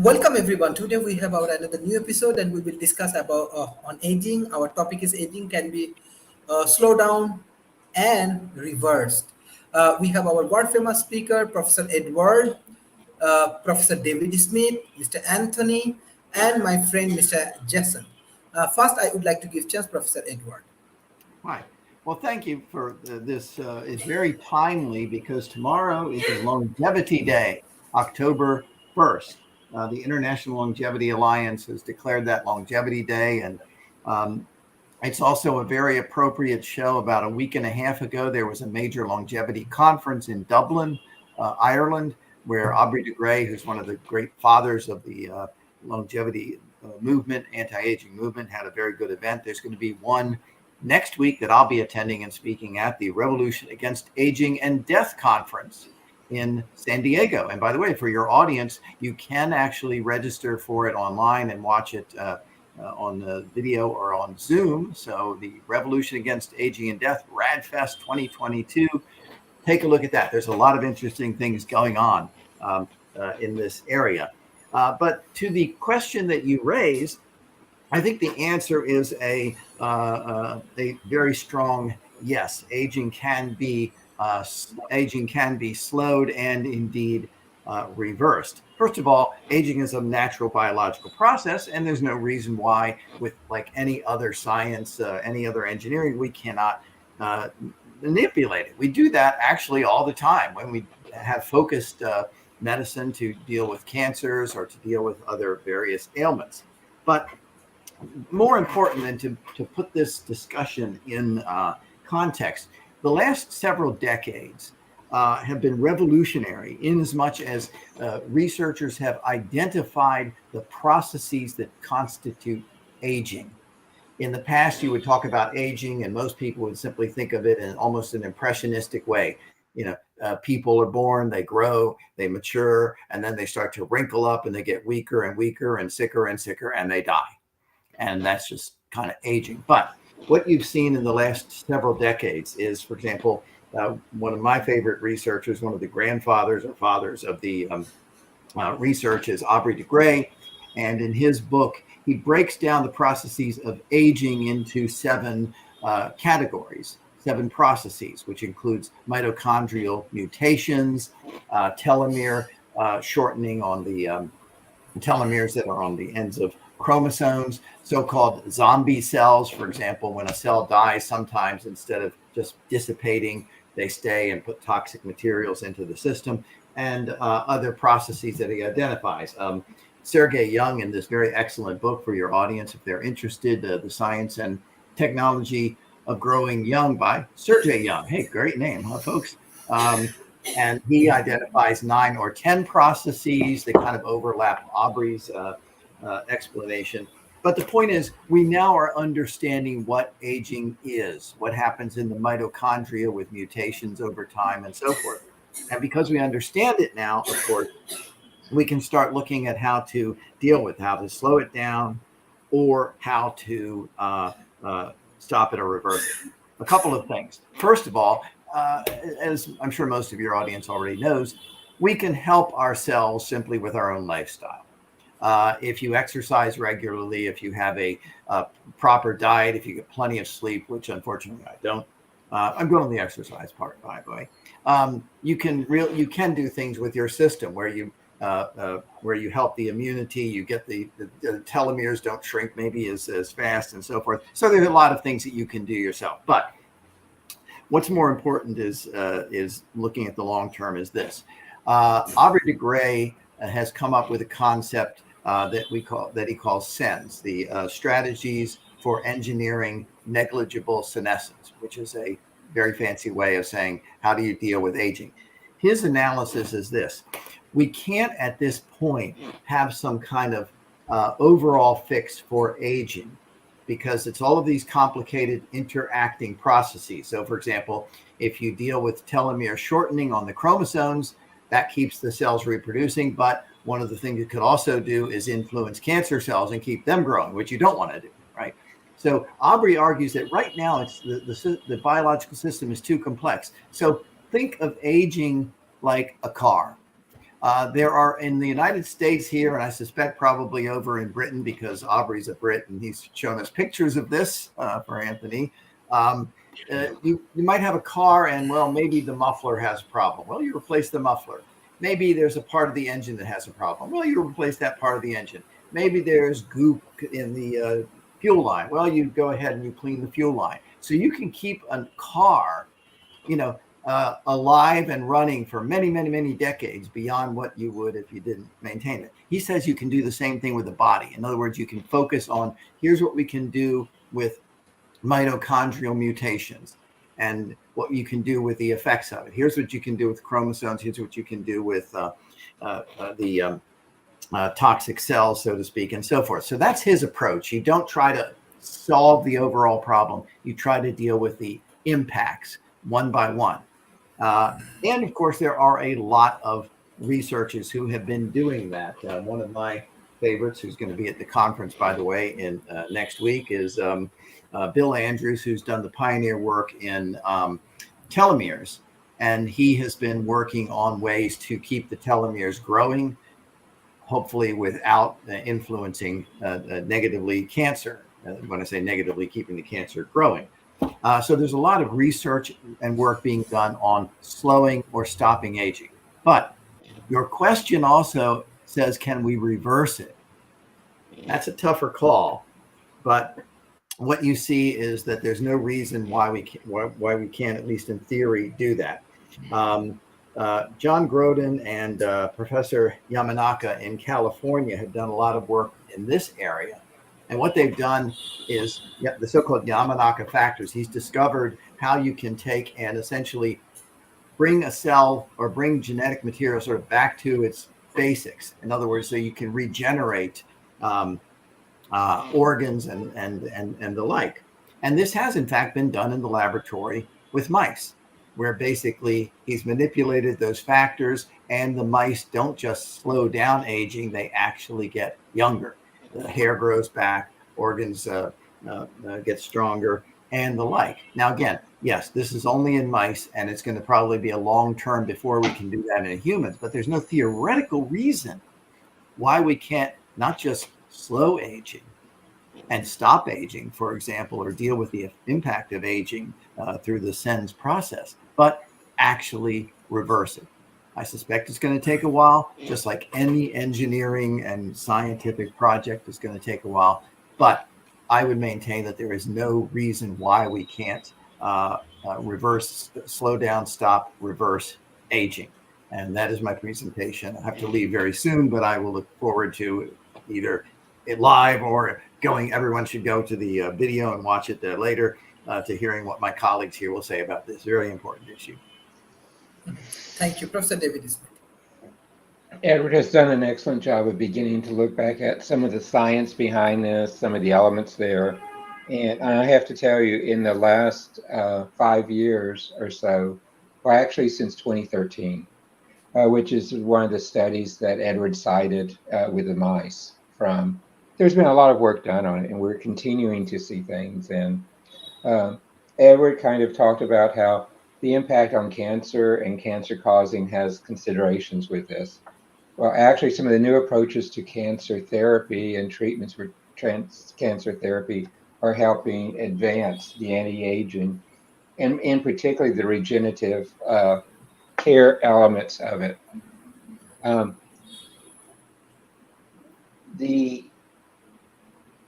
Welcome everyone. Today we have our another new episode, and we will discuss about on aging. Our topic is aging can be slowed down and reversed. We have our world famous speaker, Professor Edward, Professor David Smith, Mr. Anthony, and my friend Mr. Jason. First, I would like to give chance Professor Edward. Hi. Well, thank you for this. It's very timely because tomorrow is Longevity Day, October 1st. The International Longevity Alliance has declared that Longevity Day, and it's also a very appropriate show. About a week and a half ago, there was a major longevity conference in Dublin, Ireland, where Aubrey de Grey, who's one of the great fathers of the longevity movement, anti-aging movement, had a very good event. There's going to be one next week that I'll be attending and speaking at the Revolution Against Aging and Death Conference in San Diego. And by the way, for your audience, you can actually register for it online and watch it on the video or on Zoom. So the Revolution Against Aging and Death, RADFest 2022. Take a look at that. There's a lot of interesting things going on in this area. But to the question that you raised, I think the answer is a very strong yes. Aging can be slowed and indeed reversed. First of all, aging is a natural biological process, and there's no reason why, with like any other science, any other engineering, we cannot manipulate it. We do that actually all the time when we have focused medicine to deal with cancers or to deal with other various ailments. But more important than to put this discussion in context, the last several decades have been revolutionary in as much as researchers have identified the processes that constitute aging. In the past, you would talk about aging, and most people would simply think of it in almost an impressionistic way. People are born, they grow, they mature, and then they start to wrinkle up and they get weaker and weaker and sicker, and they die. And that's just kind of aging. But what you've seen in the last several decades is, for example, one of my favorite researchers, one of the grandfathers or fathers of the research is Aubrey de Grey. And in his book, he breaks down the processes of aging into seven categories, seven processes, which includes mitochondrial mutations, telomere shortening on the telomeres that are on the ends of chromosomes, so-called zombie cells. For example, when a cell dies, sometimes instead of just dissipating, they stay and put toxic materials into the system, and other processes that he identifies. Sergey Young, in this very excellent book for your audience, if they're interested, The Science and Technology of Growing Young by Sergey Young. Hey, great name, huh, folks? And he identifies 9 or 10 processes that kind of overlap Aubrey's explanation. But the point is, we now are understanding what aging is, what happens in the mitochondria with mutations over time and so forth. And because we understand it now, of course, we can start looking at how to deal with, how to slow it down, or how to stop it or reverse it. A couple of things. First of all, as I'm sure most of your audience already knows, we can help ourselves simply with our own lifestyle. If you exercise regularly, if you have a proper diet, if you get plenty of sleep, which unfortunately I don't, I'm good on the exercise part, by the way. You can do things with your system where you help the immunity, you get the telomeres don't shrink maybe as fast and so forth. So there's a lot of things that you can do yourself. But what's more important is looking at the long term is this. Aubrey de Grey has come up with a concept that he calls SENS, the strategies for engineering negligible senescence, which is a very fancy way of saying how do you deal with aging. His analysis is this: we can't at this point have some kind of overall fix for aging, because it's all of these complicated interacting processes. So, for example, if you deal with telomere shortening on the chromosomes, that keeps the cells reproducing. But one of the things it could also do is influence cancer cells and keep them growing, which you don't want to do, right? So Aubrey argues that right now it's the biological system is too complex. So think of aging like a car. There are in the United States here, and I suspect probably over in Britain, because Aubrey's a Brit and he's shown us pictures of this for Anthony. You might have a car and, well, maybe the muffler has a problem. Well, you replace the muffler. Maybe there's a part of the engine that has a problem. Well, you replace that part of the engine. Maybe there's goop in the fuel line. Well, you go ahead and you clean the fuel line. So you can keep a car, alive and running for many, many, many decades beyond what you would if you didn't maintain it. He says you can do the same thing with the body. In other words, you can focus on, here's what we can do with mitochondrial mutations and what you can do with the effects of it. Here's what you can do with chromosomes. Here's what you can do with the toxic cells, so to speak, and so forth. So that's his approach. You don't try to solve the overall problem. You try to deal with the impacts one by one. And of course, there are a lot of researchers who have been doing that. One of my favorites, who's going to be at the conference, by the way, in next week, is Bill Andrews, who's done the pioneer work in telomeres. And he has been working on ways to keep the telomeres growing, hopefully without influencing negatively cancer. When I say negatively, keeping the cancer growing. So there's a lot of research and work being done on slowing or stopping aging. But your question also says, can we reverse it? That's a tougher call. But what you see is that there's no reason why we can't, at least in theory, do that. John Grodin and Professor Yamanaka in California have done a lot of work in this area. And what they've done is the so-called Yamanaka factors. He's discovered how you can take and essentially bring a cell or bring genetic material sort of back to its basics. In other words, so you can regenerate organs and the like. And this has, in fact, been done in the laboratory with mice, where basically he's manipulated those factors and the mice don't just slow down aging, they actually get younger. The hair grows back, organs get stronger, and the like. Now, again, yes, this is only in mice, and it's going to probably be a long term before we can do that in humans. But there's no theoretical reason why we can't not just slow aging and stop aging, for example, or deal with the impact of aging through the SENS process, but actually reverse it. I suspect it's going to take a while, just like any engineering and scientific project is going to take a while. But I would maintain that there is no reason why we can't slow down, stop, reverse aging. And that is my presentation. I have to leave very soon, but I will look forward to either it live or everyone should go to the video and watch it later to hearing what my colleagues here will say about this very important issue. Thank you, Professor David Smith. Edward has done an excellent job of beginning to look back at some of the science behind this, some of the elements there. And I have to tell you, in the last 5 years or so, well, actually since 2013, which is one of the studies that Edward cited with the mice from, there's been a lot of work done on it, and we're continuing to see things. And Edward kind of talked about how the impact on cancer and cancer causing has considerations with this. Well, actually, some of the new approaches to cancer therapy and treatments for cancer therapy are helping advance the anti-aging, and in particular the regenerative care elements of it. The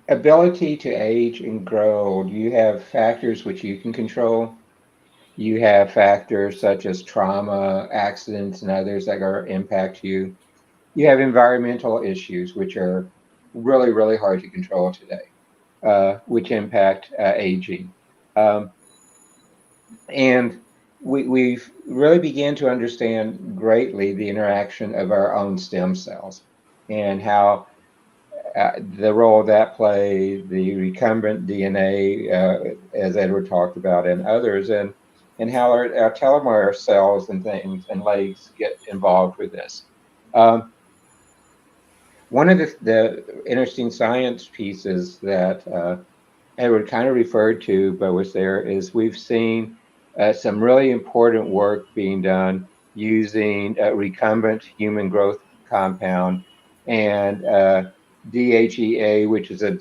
ability to age and grow, you have factors which you can control. You have factors such as trauma, accidents, and others that are impact you. You have environmental issues, which are really, really hard to control today, which impact aging. And we've really began to understand greatly the interaction of our own stem cells and how the role that play, the recombinant DNA, as Edward talked about, and others, and how our telomere cells and things and legs get involved with this. One of the interesting science pieces that Edward kind of referred to, but was there, is we've seen some really important work being done using recombinant human growth compound and DHEA, which is a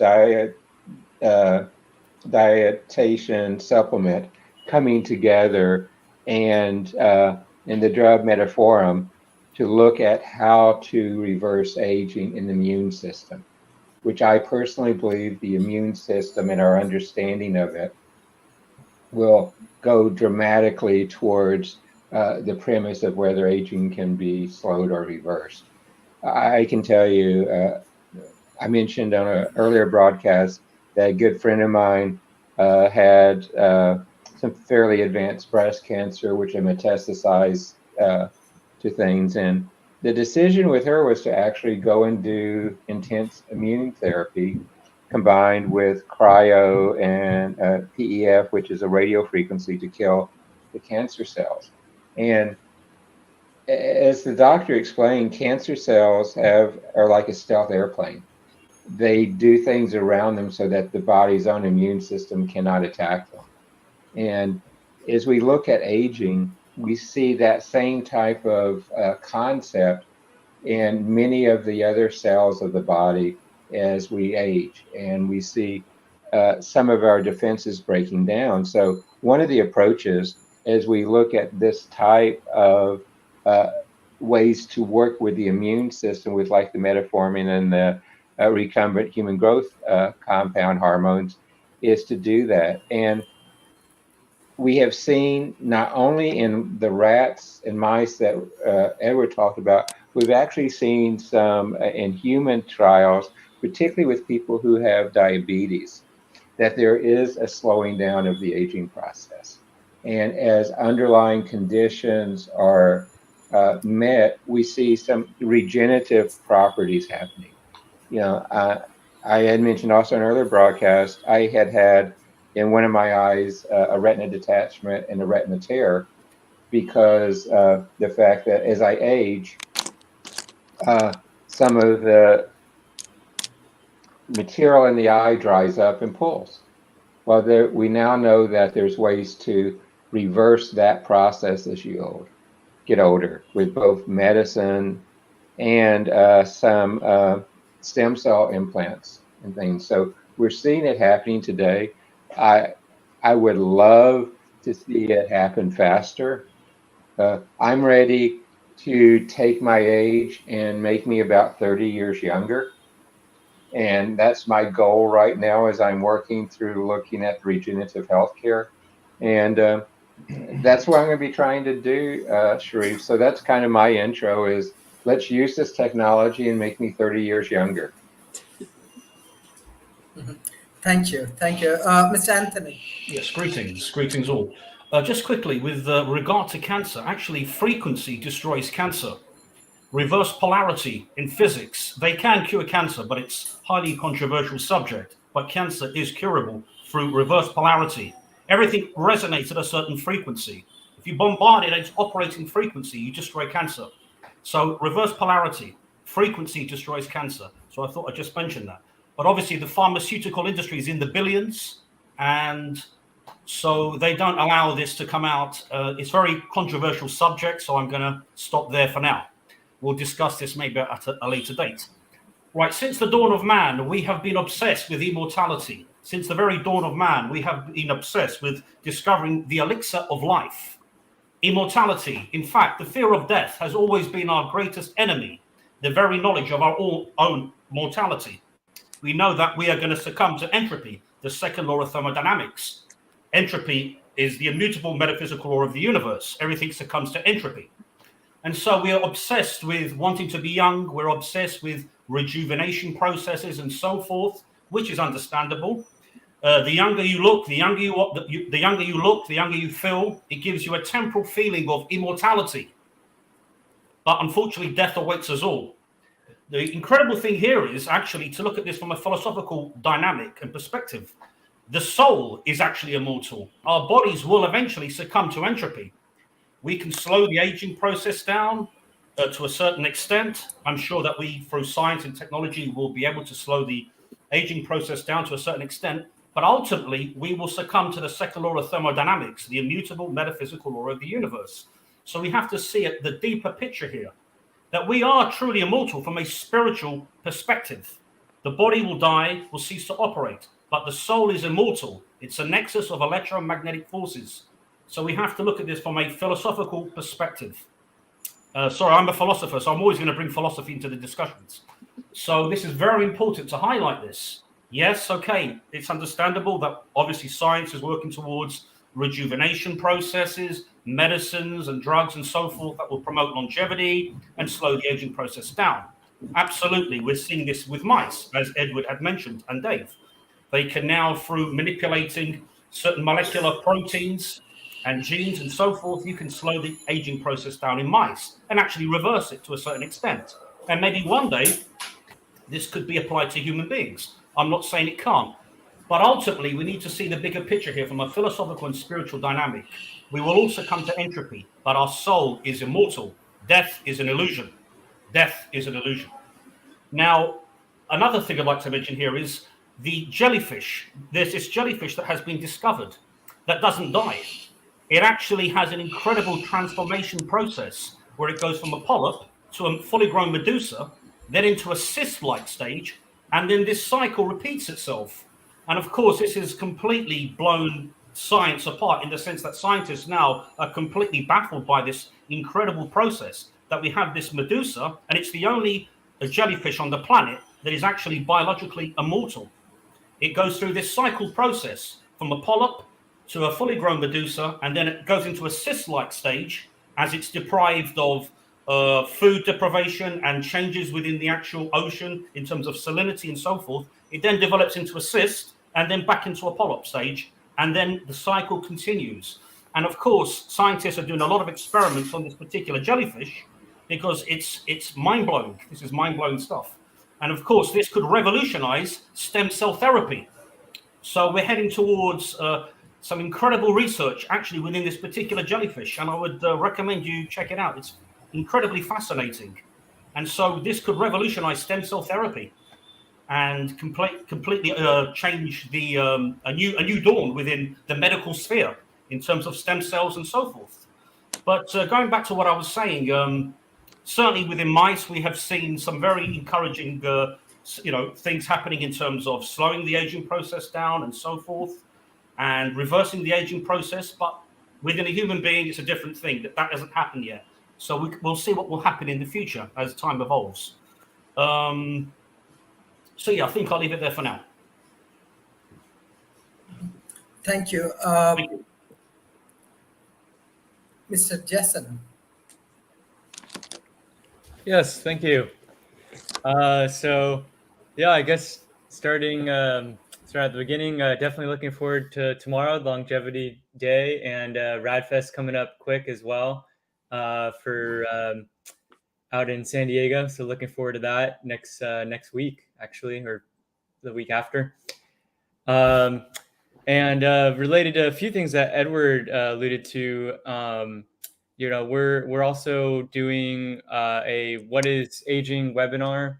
dietitian supplement, coming together and in the drug Metformin to look at how to reverse aging in the immune system, which I personally believe the immune system and our understanding of it will go dramatically towards the premise of whether aging can be slowed or reversed. I can tell you, I mentioned on an earlier broadcast that a good friend of mine had some fairly advanced breast cancer, which had metastasized to things. And the decision with her was to actually go and do intense immune therapy combined with cryo and PEF, which is a radio frequency to kill the cancer cells. And as the doctor explained, cancer cells are like a stealth airplane. They do things around them so that the body's own immune system cannot attack them. And as we look at aging, we see that same type of concept in many of the other cells of the body as we age. And we see some of our defenses breaking down. So, one of the approaches as we look at this type of ways to work with the immune system, with like the metformin and the recombinant human growth compound hormones, is to do that. And we have seen not only in the rats and mice that Edward talked about, we've actually seen some in human trials, particularly with people who have diabetes, that there is a slowing down of the aging process. And as underlying conditions are met, we see some regenerative properties happening. You know, I had mentioned also in an earlier broadcast, I had in one of my eyes a retina detachment and a retina tear because of the fact that as I age, some of the material in the eye dries up and pulls. Well, we now know that there's ways to reverse that process as you get older with both medicine and some stem cell implants and things. So we're seeing it happening today. I would love to see it happen faster. I'm ready to take my age and make me about 30 years younger. And that's my goal right now as I'm working through looking at regenerative healthcare. And that's what I'm going to be trying to do, Sharif. So that's kind of my intro is let's use this technology and make me 30 years younger. Thank you. Thank you. Mr. Anthony. Yes, greetings all. Just quickly, with regard to cancer, actually frequency destroys cancer. Reverse polarity in physics, they can cure cancer, but it's highly controversial subject. But cancer is curable through reverse polarity. Everything resonates at a certain frequency. If you bombard it at its operating frequency, you destroy cancer. So reverse polarity, frequency destroys cancer. So I thought I'd just mention that. But obviously the pharmaceutical industry is in the billions, and so they don't allow this to come out. It's a very controversial subject, so I'm going to stop there for now. We'll discuss this maybe at a later date. Right, since the dawn of man, we have been obsessed with immortality. Since the very dawn of man, we have been obsessed with discovering the elixir of life. Immortality, in fact, the fear of death has always been our greatest enemy, the very knowledge of our own mortality. We know that we are going to succumb to entropy, the second law of thermodynamics. Entropy is the immutable metaphysical law of the universe. Everything succumbs to entropy. And so we are obsessed with wanting to be young. We're obsessed with rejuvenation processes and so forth, which is understandable. The younger you look, the younger you feel. It gives you a temporal feeling of immortality. But unfortunately, death awaits us all. The incredible thing here is actually to look at this from a philosophical dynamic and perspective. The soul is actually immortal. Our bodies will eventually succumb to entropy. We can slow the aging process down to a certain extent. I'm sure that we, through science and technology, will be able to slow the aging process down to a certain extent. But ultimately, we will succumb to the second law of thermodynamics, the immutable metaphysical law of the universe. So we have to see it, the deeper picture here, that we are truly immortal from a spiritual perspective. The body will die, will cease to operate, but the soul is immortal. It's a nexus of electromagnetic forces. So we have to look at this from a philosophical perspective. Sorry, I'm a philosopher, so I'm always going to bring philosophy into the discussions. So this is very important to highlight this. Yes, okay, it's understandable that obviously science is working towards rejuvenation processes, medicines and drugs and so forth that will promote longevity and slow the aging process down. Absolutely, we're seeing this with mice, as Edward had mentioned, and Dave. They can now, through manipulating certain molecular proteins and genes and so forth, you can slow the aging process down in mice and actually reverse it to a certain extent. And maybe one day this could be applied to human beings. I'm not saying it can't, but ultimately we need to see the bigger picture here from a philosophical and spiritual dynamic. We will also come to entropy, but our soul is immortal. Death is an illusion. Death is an illusion. Now, another thing I'd like to mention here is the jellyfish. There's this jellyfish that has been discovered that doesn't die. It actually has an incredible transformation process where it goes from a polyp to a fully grown medusa, then into a cyst-like stage, and then this cycle repeats itself. And of course, this has completely blown science apart in the sense that scientists now are completely baffled by this incredible process that we have this medusa, and it's the only jellyfish on the planet that is actually biologically immortal. It goes through this cycle process from a polyp to a fully grown medusa, and then it goes into a cyst-like stage as it's deprived of food deprivation and changes within the actual ocean in terms of salinity and so forth. It then develops into a cyst and then back into a polyp stage, and then the cycle continues. And of course, scientists are doing a lot of experiments on this particular jellyfish because it's mind-blowing. This is mind-blowing stuff. And of course, this could revolutionize stem cell therapy. So we're heading towards some incredible research actually within this particular jellyfish, and I would recommend you check it out. It's incredibly fascinating. And so this could revolutionize stem cell therapy and completely change the a new dawn within the medical sphere in terms of stem cells and so forth. But going back to what I was saying, certainly within mice, we have seen some very encouraging things happening in terms of slowing the aging process down and so forth, and reversing the aging process. But within a human being, it's a different thing. That hasn't happened yet. So we'll see what will happen in the future as time evolves. So yeah, I think I'll leave it there for now. Thank you. Thank you. Mr. Jason. Yes, thank you. So yeah, I guess starting at the beginning, definitely looking forward to tomorrow, the Longevity Day, and RadFest coming up quick as well for out in San Diego. So looking forward to that next week, actually, or the week after. And related to a few things that Edward alluded to, we're also doing a What is Aging webinar.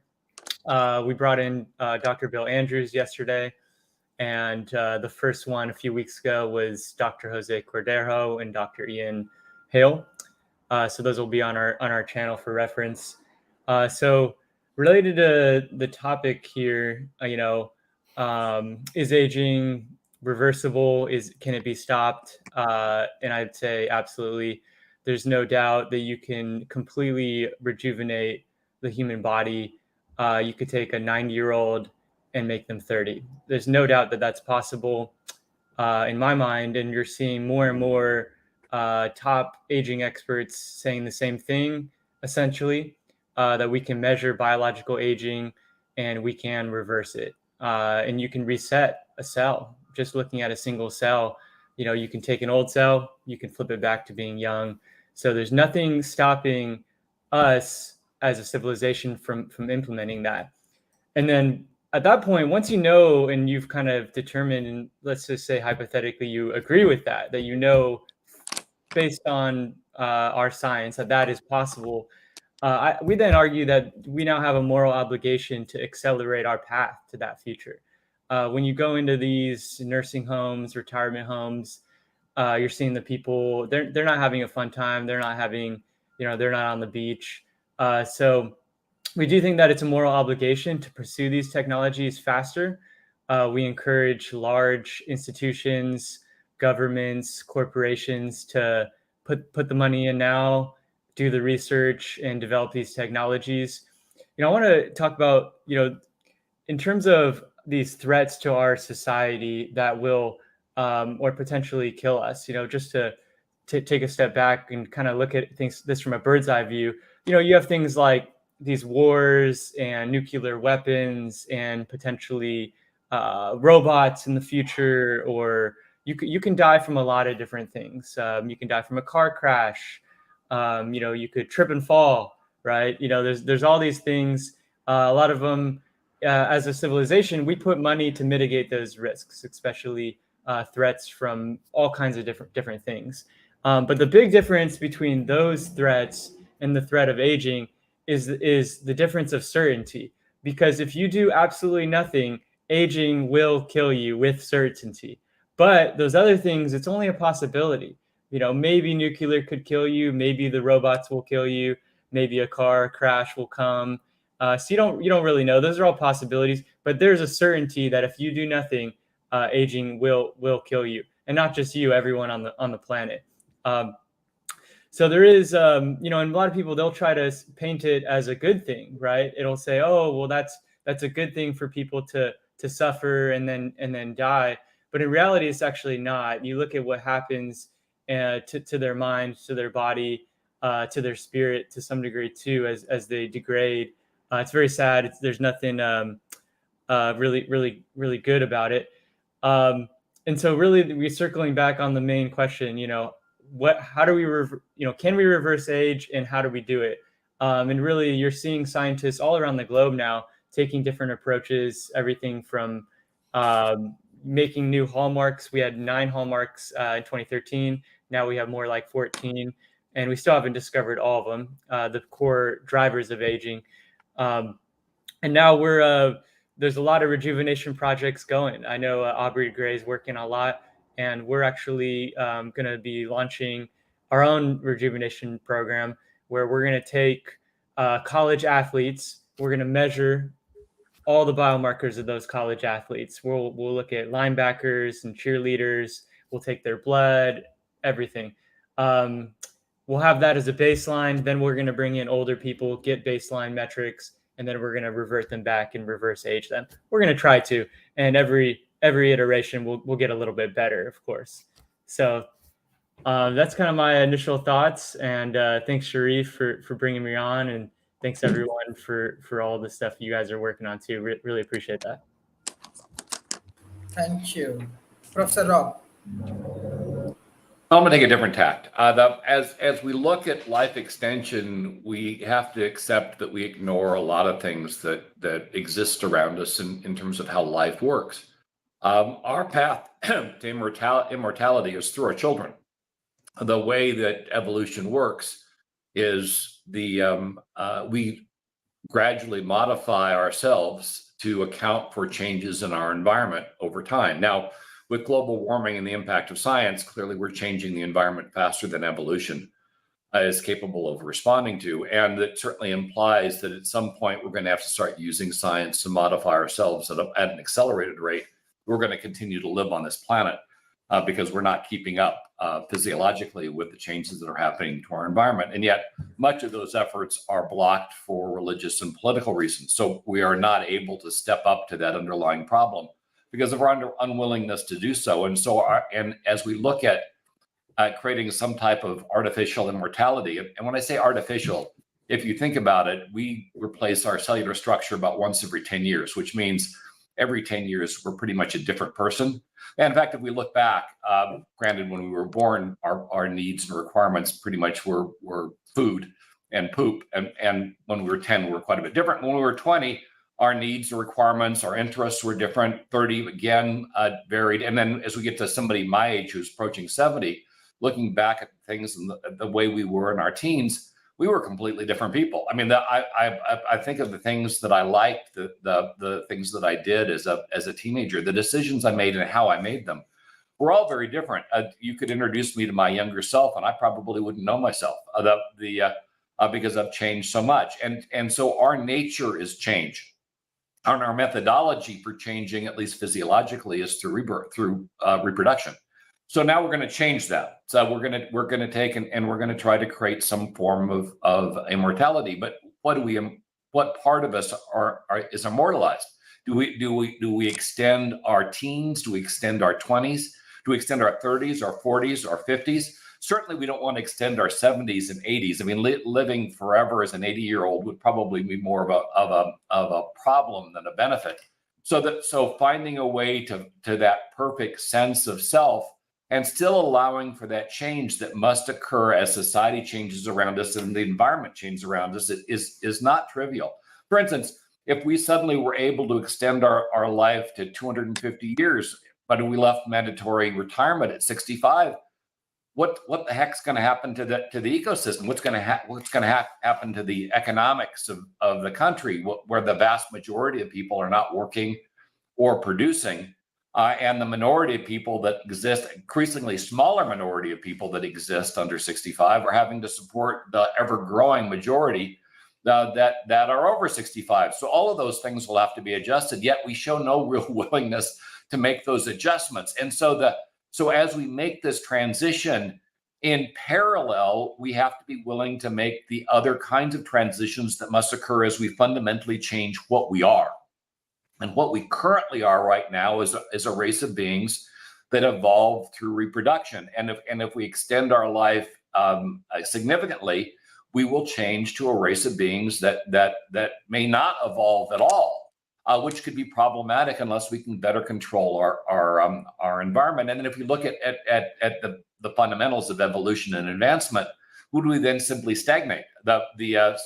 We brought in Dr. Bill Andrews yesterday, and the first one a few weeks ago was Dr. Jose Cordero and Dr. Ian Hale. So those will be on our channel for reference. So related to the topic here, is aging reversible? Can it be stopped? And I'd say absolutely. There's no doubt that you can completely rejuvenate the human body. You could take a 90-year-old and make them 30. There's no doubt that that's possible in my mind. And you're seeing more and more top aging experts saying the same thing, essentially, that we can measure biological aging and we can reverse it. And you can reset a cell just looking at a single cell. You can take an old cell, you can flip it back to being young. So there's nothing stopping us as a civilization from implementing that. And then at that point, once you know and you've kind of determined, and let's just say hypothetically you agree with that based on our science that is possible, we then argue that we now have a moral obligation to accelerate our path to that future. When you go into these nursing homes, retirement homes, You're seeing the people, they're not having a fun time. They're not having, they're not on the beach. So we do think that it's a moral obligation to pursue these technologies faster. We encourage large institutions, governments, corporations to put the money in now, do the research, and develop these technologies. I want to talk about, in terms of these threats to our society that will or potentially kill us, just to take a step back and kind of look at this from a bird's eye view. You have things like these wars and nuclear weapons and potentially robots in the future, or you can die from a lot of different things. You can die from a car crash. You could trip and fall, right? There's all these things. A lot of them, as a civilization, we put money to mitigate those risks, especially threats from all kinds of different things. But the big difference between those threats and the threat of aging is the difference of certainty. Because if you do absolutely nothing, aging will kill you with certainty. But those other things, it's only a possibility. Maybe nuclear could kill you. Maybe the robots will kill you. Maybe a car crash will come. So you don't really know. Those are all possibilities. But there's a certainty that if you do nothing, aging will kill you, and not just you, everyone on the planet. So there is, and a lot of people, they'll try to paint it as a good thing, right? It'll say, oh, well, that's a good thing for people to suffer and then die. But in reality, it's actually not. You look at what happens to their mind, to their body, to their spirit, to some degree too, as they degrade. It's very sad. There's nothing really good about it. And so really, we're circling back on the main question, how do we, can we reverse age, and how do we do it? And really, you're seeing scientists all around the globe now taking different approaches, everything from making new hallmarks. We had 9 hallmarks in 2013. Now we have more like 14, and we still haven't discovered all of them, the core drivers of aging. And now there's a lot of rejuvenation projects going. I know Aubrey Gray is working a lot, and we're actually going to be launching our own rejuvenation program where we're going to take college athletes. We're going to measure all the biomarkers of those college athletes. We'll look at linebackers and cheerleaders. We'll take their blood, everything. We'll have that as a baseline. Then we're going to bring in older people, get baseline metrics, and then we're going to revert them back and reverse age them. We're going to try to, and every iteration we'll get a little bit better, of course. So that's kind of my initial thoughts. And thanks, Sharif, for bringing me on, and thanks everyone for all the stuff you guys are working on too. Really appreciate that. Thank you, Professor Rob. I'm going to take a different tact. As we look at life extension, we have to accept that we ignore a lot of things that exist around us in terms of how life works. Our path to immortality is through our children. The way that evolution works is we gradually modify ourselves to account for changes in our environment over time. Now, with global warming and the impact of science, clearly we're changing the environment faster than evolution is capable of responding to. And that certainly implies that at some point we're going to have to start using science to modify ourselves at an accelerated rate. We're going to continue to live on this planet because we're not keeping up physiologically with the changes that are happening to our environment. And yet much of those efforts are blocked for religious and political reasons. So we are not able to step up to that underlying problem because of our unwillingness to do so. And so, and as we look at creating some type of artificial immortality, and when I say artificial, if you think about it, we replace our cellular structure about once every 10 years, which means every 10 years, we're pretty much a different person. And in fact, if we look back, granted, when we were born, our needs and requirements pretty much were food and poop. And when we were 10, we were quite a bit different. When we were 20, our needs, requirements, our interests were different. 30, again, varied. And then as we get to somebody my age who's approaching 70, looking back at things and the way we were in our teens, we were completely different people. I mean, I think of the things that I liked, the things that I did as a teenager, the decisions I made and how I made them we're all very different. You could introduce me to my younger self, and I probably wouldn't know myself because I've changed so much. And so our nature is change. And our methodology for changing, at least physiologically, is through reproduction. So now we're going to change that. So we're going to take and we're going to try to create some form of immortality. But what part of us is immortalized? Do we extend our teens? Do we extend our 20s? Do we extend our 30s, our 40s, our 50s? Certainly, we don't want to extend our 70s and 80s. I mean, living forever as an 80-year-old would probably be more of a problem than a benefit. So finding a way to that perfect sense of self, and still allowing for that change that must occur as society changes around us and the environment changes around us is not trivial. For instance, if we suddenly were able to extend our life to 250 years, but we left mandatory retirement at 65, what the heck's going to happen to the ecosystem? What's going to happen to the economics of the country, where the vast majority of people are not working or producing, and the minority of people that exist, increasingly smaller minority of people that exist under 65, are having to support the ever-growing majority that are over 65. So all of those things will have to be adjusted. Yet we show no real willingness to make those adjustments, and so as we make this transition, in parallel, we have to be willing to make the other kinds of transitions that must occur as we fundamentally change what we are. And what we currently are right now is a race of beings that evolve through reproduction. And if we extend our life significantly, we will change to a race of beings that may not evolve at all. Which could be problematic unless we can better control our environment. And then if you look at the fundamentals of evolution and advancement, would we then simply stagnate?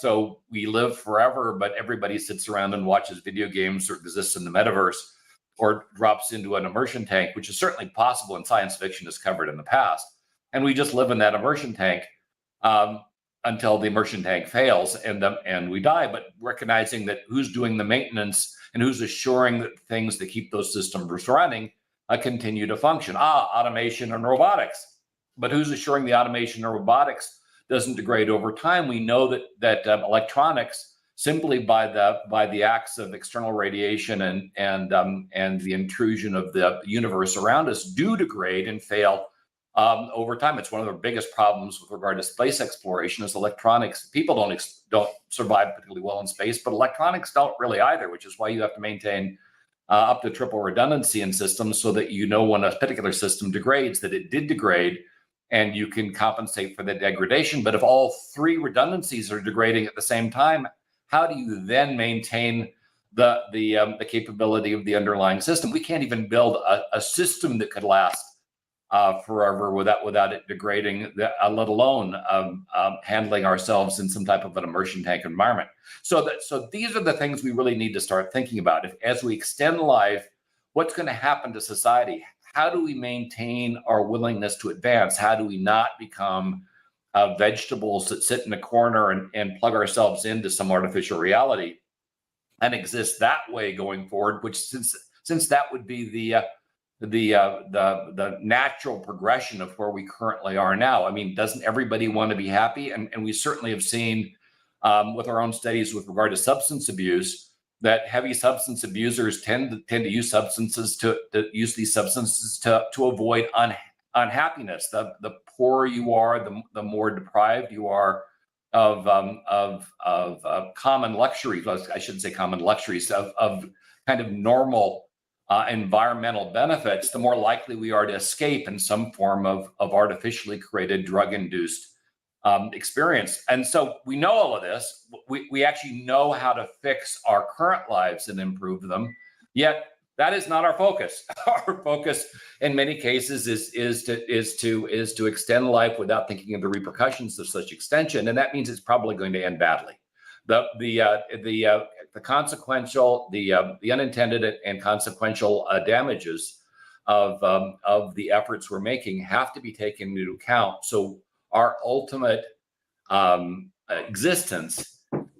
So we live forever, but everybody sits around and watches video games or exists in the metaverse or drops into an immersion tank, which is certainly possible and science fiction has covered in the past. And we just live in that immersion tank until the immersion tank fails and we die. But recognizing that who's doing the maintenance and who's assuring that things that keep those systems running continue to function. Automation and robotics. But who's assuring the automation and robotics doesn't degrade over time? We know that electronics, simply by the acts of external radiation and the intrusion of the universe around us, do degrade and fail over time. It's one of the biggest problems with regard to space exploration is electronics. People don't survive particularly well in space, but electronics don't really either, which is why you have to maintain up to triple redundancy in systems so that you know when a particular system degrades that it did degrade and you can compensate for the degradation. But if all three redundancies are degrading at the same time, how do you then maintain the capability of the underlying system? We can't even build a system that could last forever without it degrading, let alone handling ourselves in some type of an immersion tank environment. So these are the things we really need to start thinking about. As we extend life, what's going to happen to society? How do we maintain our willingness to advance? How do we not become vegetables that sit in a corner and plug ourselves into some artificial reality and exist that way going forward? Which since that would be the natural progression of where we currently are now. I mean, doesn't everybody want to be happy? And we certainly have seen with our own studies with regard to substance abuse that heavy substance abusers tend to use substances to avoid unhappiness. The poorer you are, the more deprived you are of common luxuries. I shouldn't say common luxuries, of kind of normal environmental benefits, the more likely we are to escape in some form of artificially created drug-induced experience. And so we know all of this. We actually know how to fix our current lives and improve them. Yet that is not our focus. Our focus, in many cases, is to extend life without thinking of the repercussions of such extension, and that means it's probably going to end badly. The consequential, the unintended and consequential damages of the efforts we're making have to be taken into account. So our ultimate existence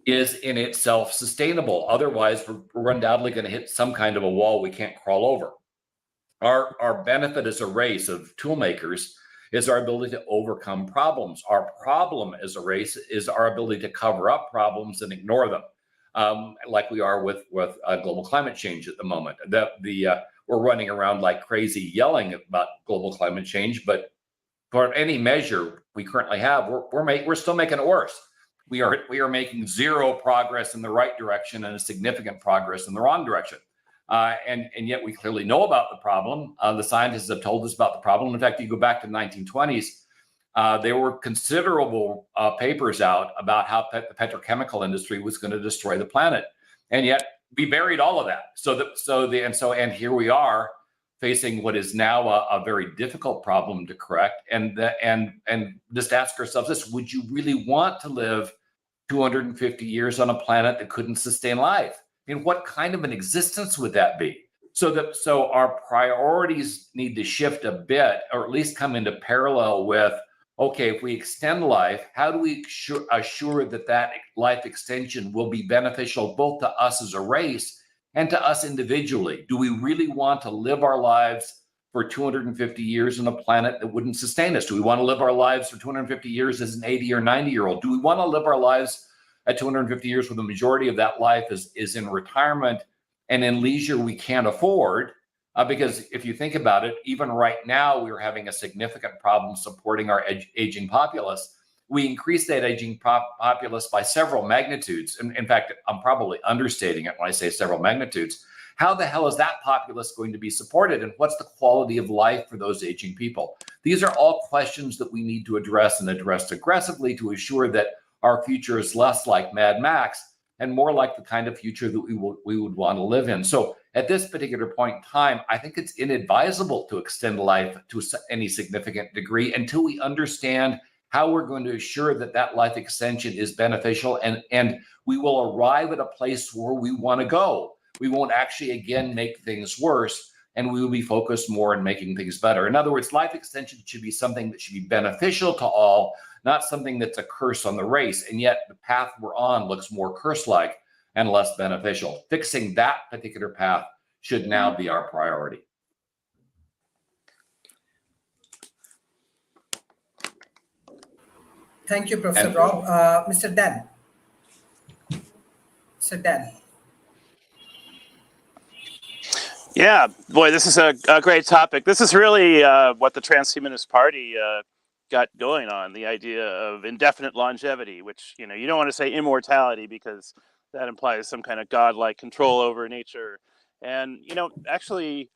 is in itself sustainable. Otherwise, we're undoubtedly going to hit some kind of a wall we can't crawl over. Our benefit as a race of tool makers is our ability to overcome problems. Our problem as a race is our ability to cover up problems and ignore them, like we are with global climate change at the moment. We're running around like crazy yelling about global climate change, but for any measure we currently have, we're still making it worse. We are making zero progress in the right direction and a significant progress in the wrong direction. And yet we clearly know about the problem. The scientists have told us about the problem. In fact, you go back to the 1920s, there were considerable papers out about how the petrochemical industry was going to destroy the planet, and yet we buried all of that. And here we are facing what is now a very difficult problem to correct, and just ask ourselves this: would you really want to live 250 years on a planet that couldn't sustain life? I mean, what kind of an existence would that be? So our priorities need to shift a bit, or at least come into parallel with, okay, if we extend life, how do we assure that life extension will be beneficial both to us as a race and to us individually? Do we really want to live our lives for 250 years on a planet that wouldn't sustain us? Do we want to live our lives for 250 years as an 80 or 90-year-old? Do we want to live our lives at 250 years where the majority of that life is in retirement and in leisure we can't afford? Because if you think about it, even right now, we're having a significant problem supporting our aging populace. We increased that aging populace by several magnitudes. In fact, I'm probably understating it when I say several magnitudes. How the hell is that populace going to be supported? And what's the quality of life for those aging people? These are all questions that we need to address, and address aggressively, to assure that our future is less like Mad Max and more like the kind of future that we would want to live in. So at this particular point in time, I think it's inadvisable to extend life to any significant degree until we understand how we're going to assure that life extension is beneficial, and we will arrive at a place where we want to go. We won't actually, again, make things worse, and we will be focused more on making things better. In other words, life extension should be something that should be beneficial to all, not something that's a curse on the race. And yet the path we're on looks more curse-like and less beneficial. Fixing that particular path should now be our priority. Thank you, Professor Rob. Mr. Dan. Mr. Dan. Yeah, boy, this is a great topic. This is really what the Transhumanist Party got going on, the idea of indefinite longevity, which, you don't want to say immortality because that implies some kind of godlike control over nature. And, actually,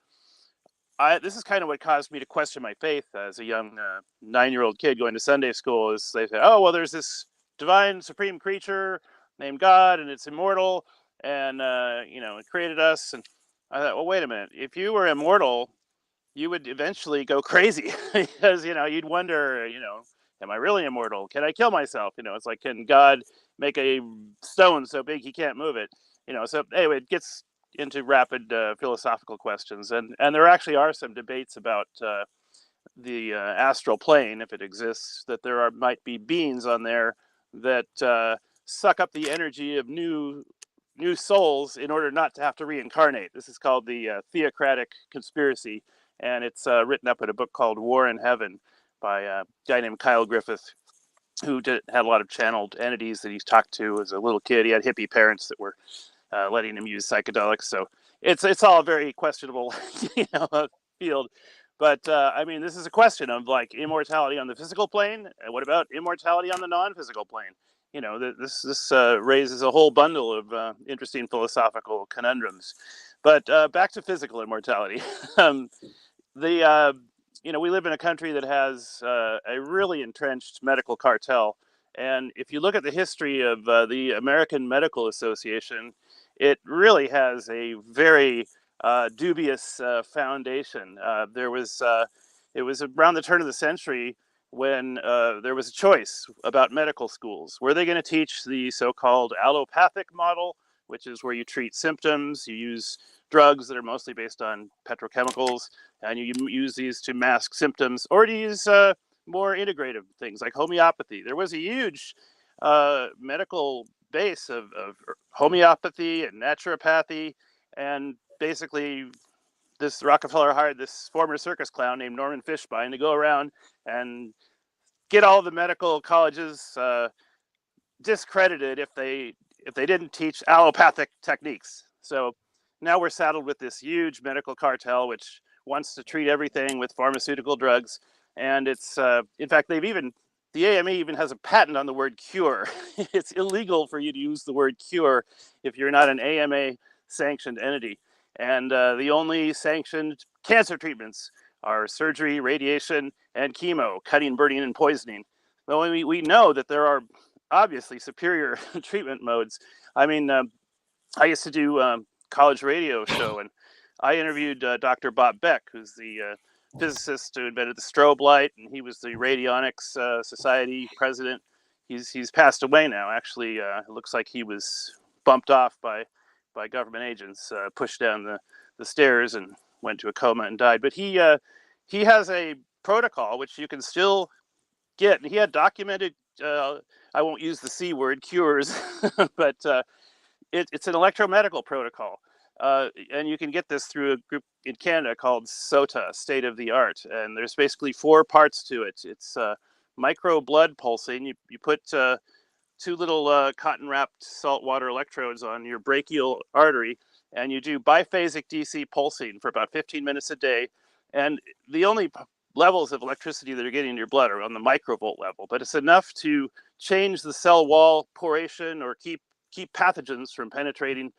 this is kind of what caused me to question my faith as a young 9-year-old kid going to Sunday school. Is they say, oh, well, there's this divine supreme creature named God, and it's immortal, and, it created us. And I thought, well, wait a minute. If you were immortal, you would eventually go crazy because, you'd wonder, am I really immortal? Can I kill myself? It's like, can God make a stone so big he can't move it? So anyway, it gets into rapid philosophical questions. And there actually are some debates about the astral plane, if it exists, that there might be beings on there that suck up the energy of new souls in order not to have to reincarnate. This is called the theocratic conspiracy, and it's written up in a book called War in Heaven by a guy named Kyle Griffith, who had a lot of channeled entities that he's talked to as a little kid. He had hippie parents that were letting him use psychedelics, so it's all very questionable, field. But this is a question of like immortality on the physical plane, and what about immortality on the non-physical plane? This raises a whole bundle of interesting philosophical conundrums. But back to physical immortality. We live in a country that has a really entrenched medical cartel. And if you look at the history of the American Medical Association, it really has a very dubious foundation. It was around the turn of the century when there was a choice about medical schools. Were they going to teach the so-called allopathic model, which is where you treat symptoms, you use drugs that are mostly based on petrochemicals, and you use these to mask symptoms, or to use more integrative things like homeopathy? There was a huge medical base of homeopathy and naturopathy, and basically this Rockefeller hired this former circus clown named Norman Fishbein to go around and get all the medical colleges discredited if they didn't teach allopathic techniques. So now we're saddled with this huge medical cartel which wants to treat everything with pharmaceutical drugs, and it's in fact the AMA even has a patent on the word cure. It's illegal for you to use the word cure if you're not an AMA sanctioned entity, and the only sanctioned cancer treatments are surgery, radiation, and chemo, cutting, burning, and poisoning. Though we know that there are obviously superior treatment modes. I mean, I used to do college radio show, and I interviewed Dr. Bob Beck, who's the physicist who invented the strobe light, and he was the Radionics Society president. He's passed away now. Actually, it looks like he was bumped off by government agents, pushed down the stairs, and went to a coma and died. But he has a protocol which you can still get. He had documented. I won't use the C word, cures, but it's an electromedical protocol. And you can get this through a group in Canada called SOTA, State of the Art. And there's basically 4 parts to it. It's micro blood pulsing. You put 2 little cotton wrapped saltwater electrodes on your brachial artery, and you do biphasic DC pulsing for about 15 minutes a day. And the only levels of electricity that are getting in your blood are on the microvolt level, but it's enough to change the cell wall poration or keep pathogens from penetrating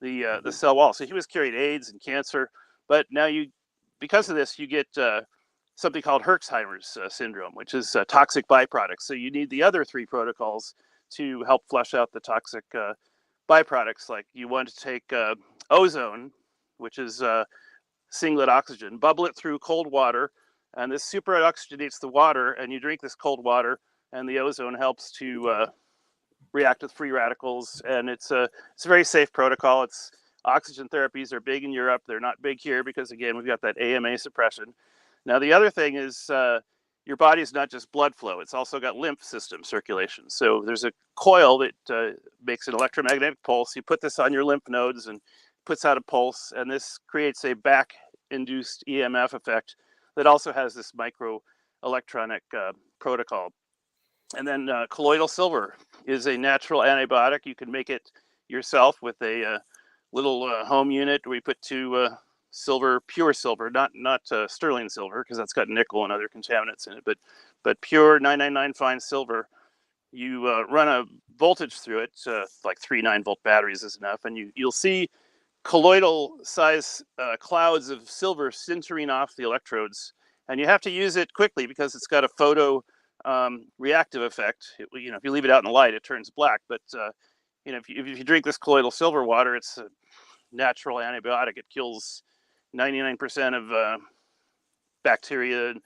the cell wall. So he was curing AIDS and cancer, but now because of this, you get something called Herxheimer's syndrome, which is toxic byproducts. So you need the other 3 protocols to help flush out the toxic byproducts. Like you want to take ozone, which is singlet oxygen, bubble it through cold water, and this super oxygenates the water, and you drink this cold water, and the ozone helps to react with free radicals. And it's a very safe protocol. It's oxygen therapies are big in Europe. They're not big here because, again, we've got that AMA suppression. Now, the other thing is your body is not just blood flow. It's also got lymph system circulation. So there's a coil that makes an electromagnetic pulse. You put this on your lymph nodes and puts out a pulse, and this creates a back-induced EMF effect that also has this microelectronic protocol. And then colloidal silver is a natural antibiotic. You can make it yourself with a little home unit where you put 2 silver, pure silver, not sterling silver, because that's got nickel and other contaminants in it, but pure 999 fine silver. You run a voltage through it, like 3 9-volt batteries is enough, and you'll see colloidal size clouds of silver sintering off the electrodes. And you have to use it quickly because it's got a photo reactive effect. If you leave it out in the light, it turns black. But if you drink this colloidal silver water, it's a natural antibiotic. It kills 99% of bacteria and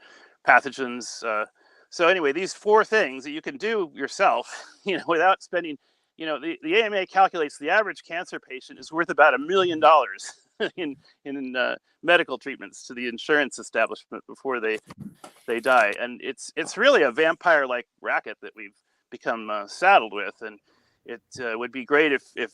pathogens. So anyway, these 4 things that you can do yourself, without spending. The AMA calculates the average cancer patient is worth about $1 million in medical treatments to the insurance establishment before they die, and it's really a vampire-like racket that we've become saddled with. And it would be great if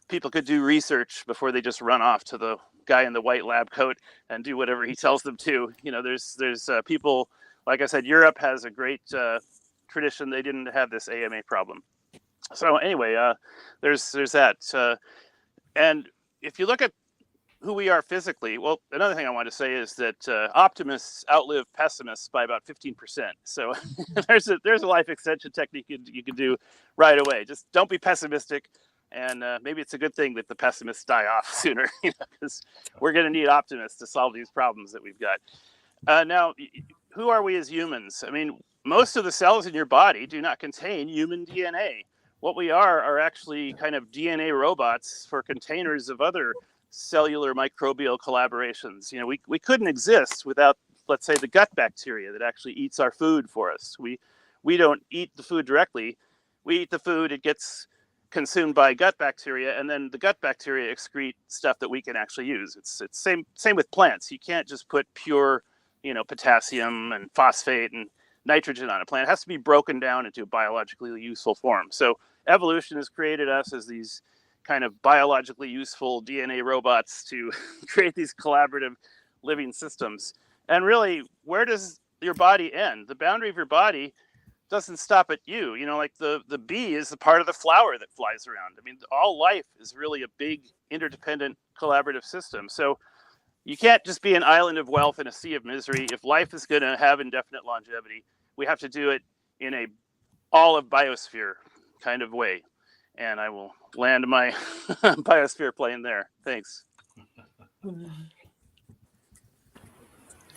people could do research before they just run off to the guy in the white lab coat and do whatever he tells them to. There's people, like I said, Europe has a great tradition. They didn't have this AMA problem. So anyway, there's that. And if you look at who we are physically, well, another thing I want to say is that optimists outlive pessimists by about 15%. So there's a life extension technique you can do right away. Just don't be pessimistic, and maybe it's a good thing that the pessimists die off sooner, because we're going to need optimists to solve these problems that we've got. Now, who are we as humans? I mean, most of the cells in your body do not contain human DNA. What we are actually kind of DNA robots for containers of other cellular microbial collaborations. We couldn't exist without, let's say, the gut bacteria that actually eats our food for us. We don't eat the food directly. We eat the food, it gets consumed by gut bacteria, and then the gut bacteria excrete stuff that we can actually use. It's same with plants. You can't just put pure, potassium and phosphate and nitrogen on a plant. It has to be broken down into a biologically useful form. So evolution has created us as these kind of biologically useful DNA robots to create these collaborative living systems. And really, where does your body end? The boundary of your body doesn't stop at you. You know, like the bee is the part of the flower that flies around. I mean, all life is really a big interdependent collaborative system. So you can't just be an island of wealth in a sea of misery. If life is going to have indefinite longevity, we have to do it in a all of biosphere kind of way. And I will land my biosphere plane there. Thanks.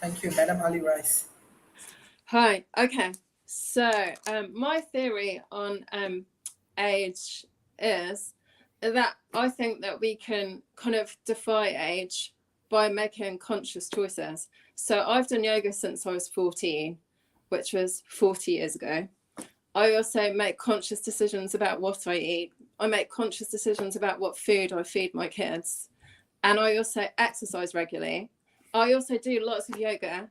Thank you, Madam Ali Rice. Hi. Okay. So my theory on age is that I think that we can kind of defy age by making conscious choices. So I've done yoga since I was 14, which was 40 years ago. I also make conscious decisions about what I eat. I make conscious decisions about what food I feed my kids. And I also exercise regularly. I also do lots of yoga.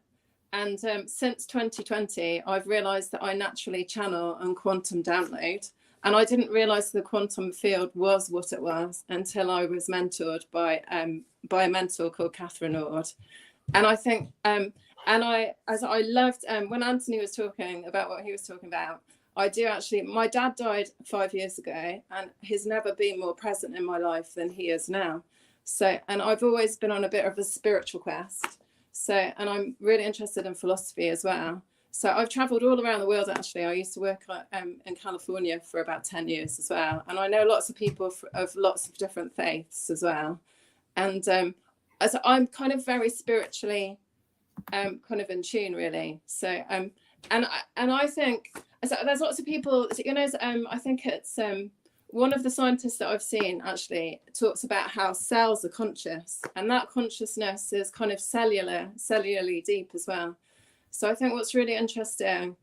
And since 2020, I've realized that I naturally channel and quantum download. And I didn't realize the quantum field was what it was until I was mentored by a mentor called Catherine Ord. And I think, I loved when Anthony was talking about what he was talking about, I do actually, my dad died 5 years ago and he's never been more present in my life than he is now. So, and I've always been on a bit of a spiritual quest. So, and I'm really interested in philosophy as well. So I've traveled all around the world, actually. I used to work in California for about 10 years as well. And I know lots of people of lots of different faiths as well. And so I'm kind of very spiritually kind of in tune, really. So, and I think so there's lots of people, you know, I think it's one of the scientists that I've seen actually talks about how cells are conscious, and that consciousness is kind of cellularly deep as well. So I think what's really interesting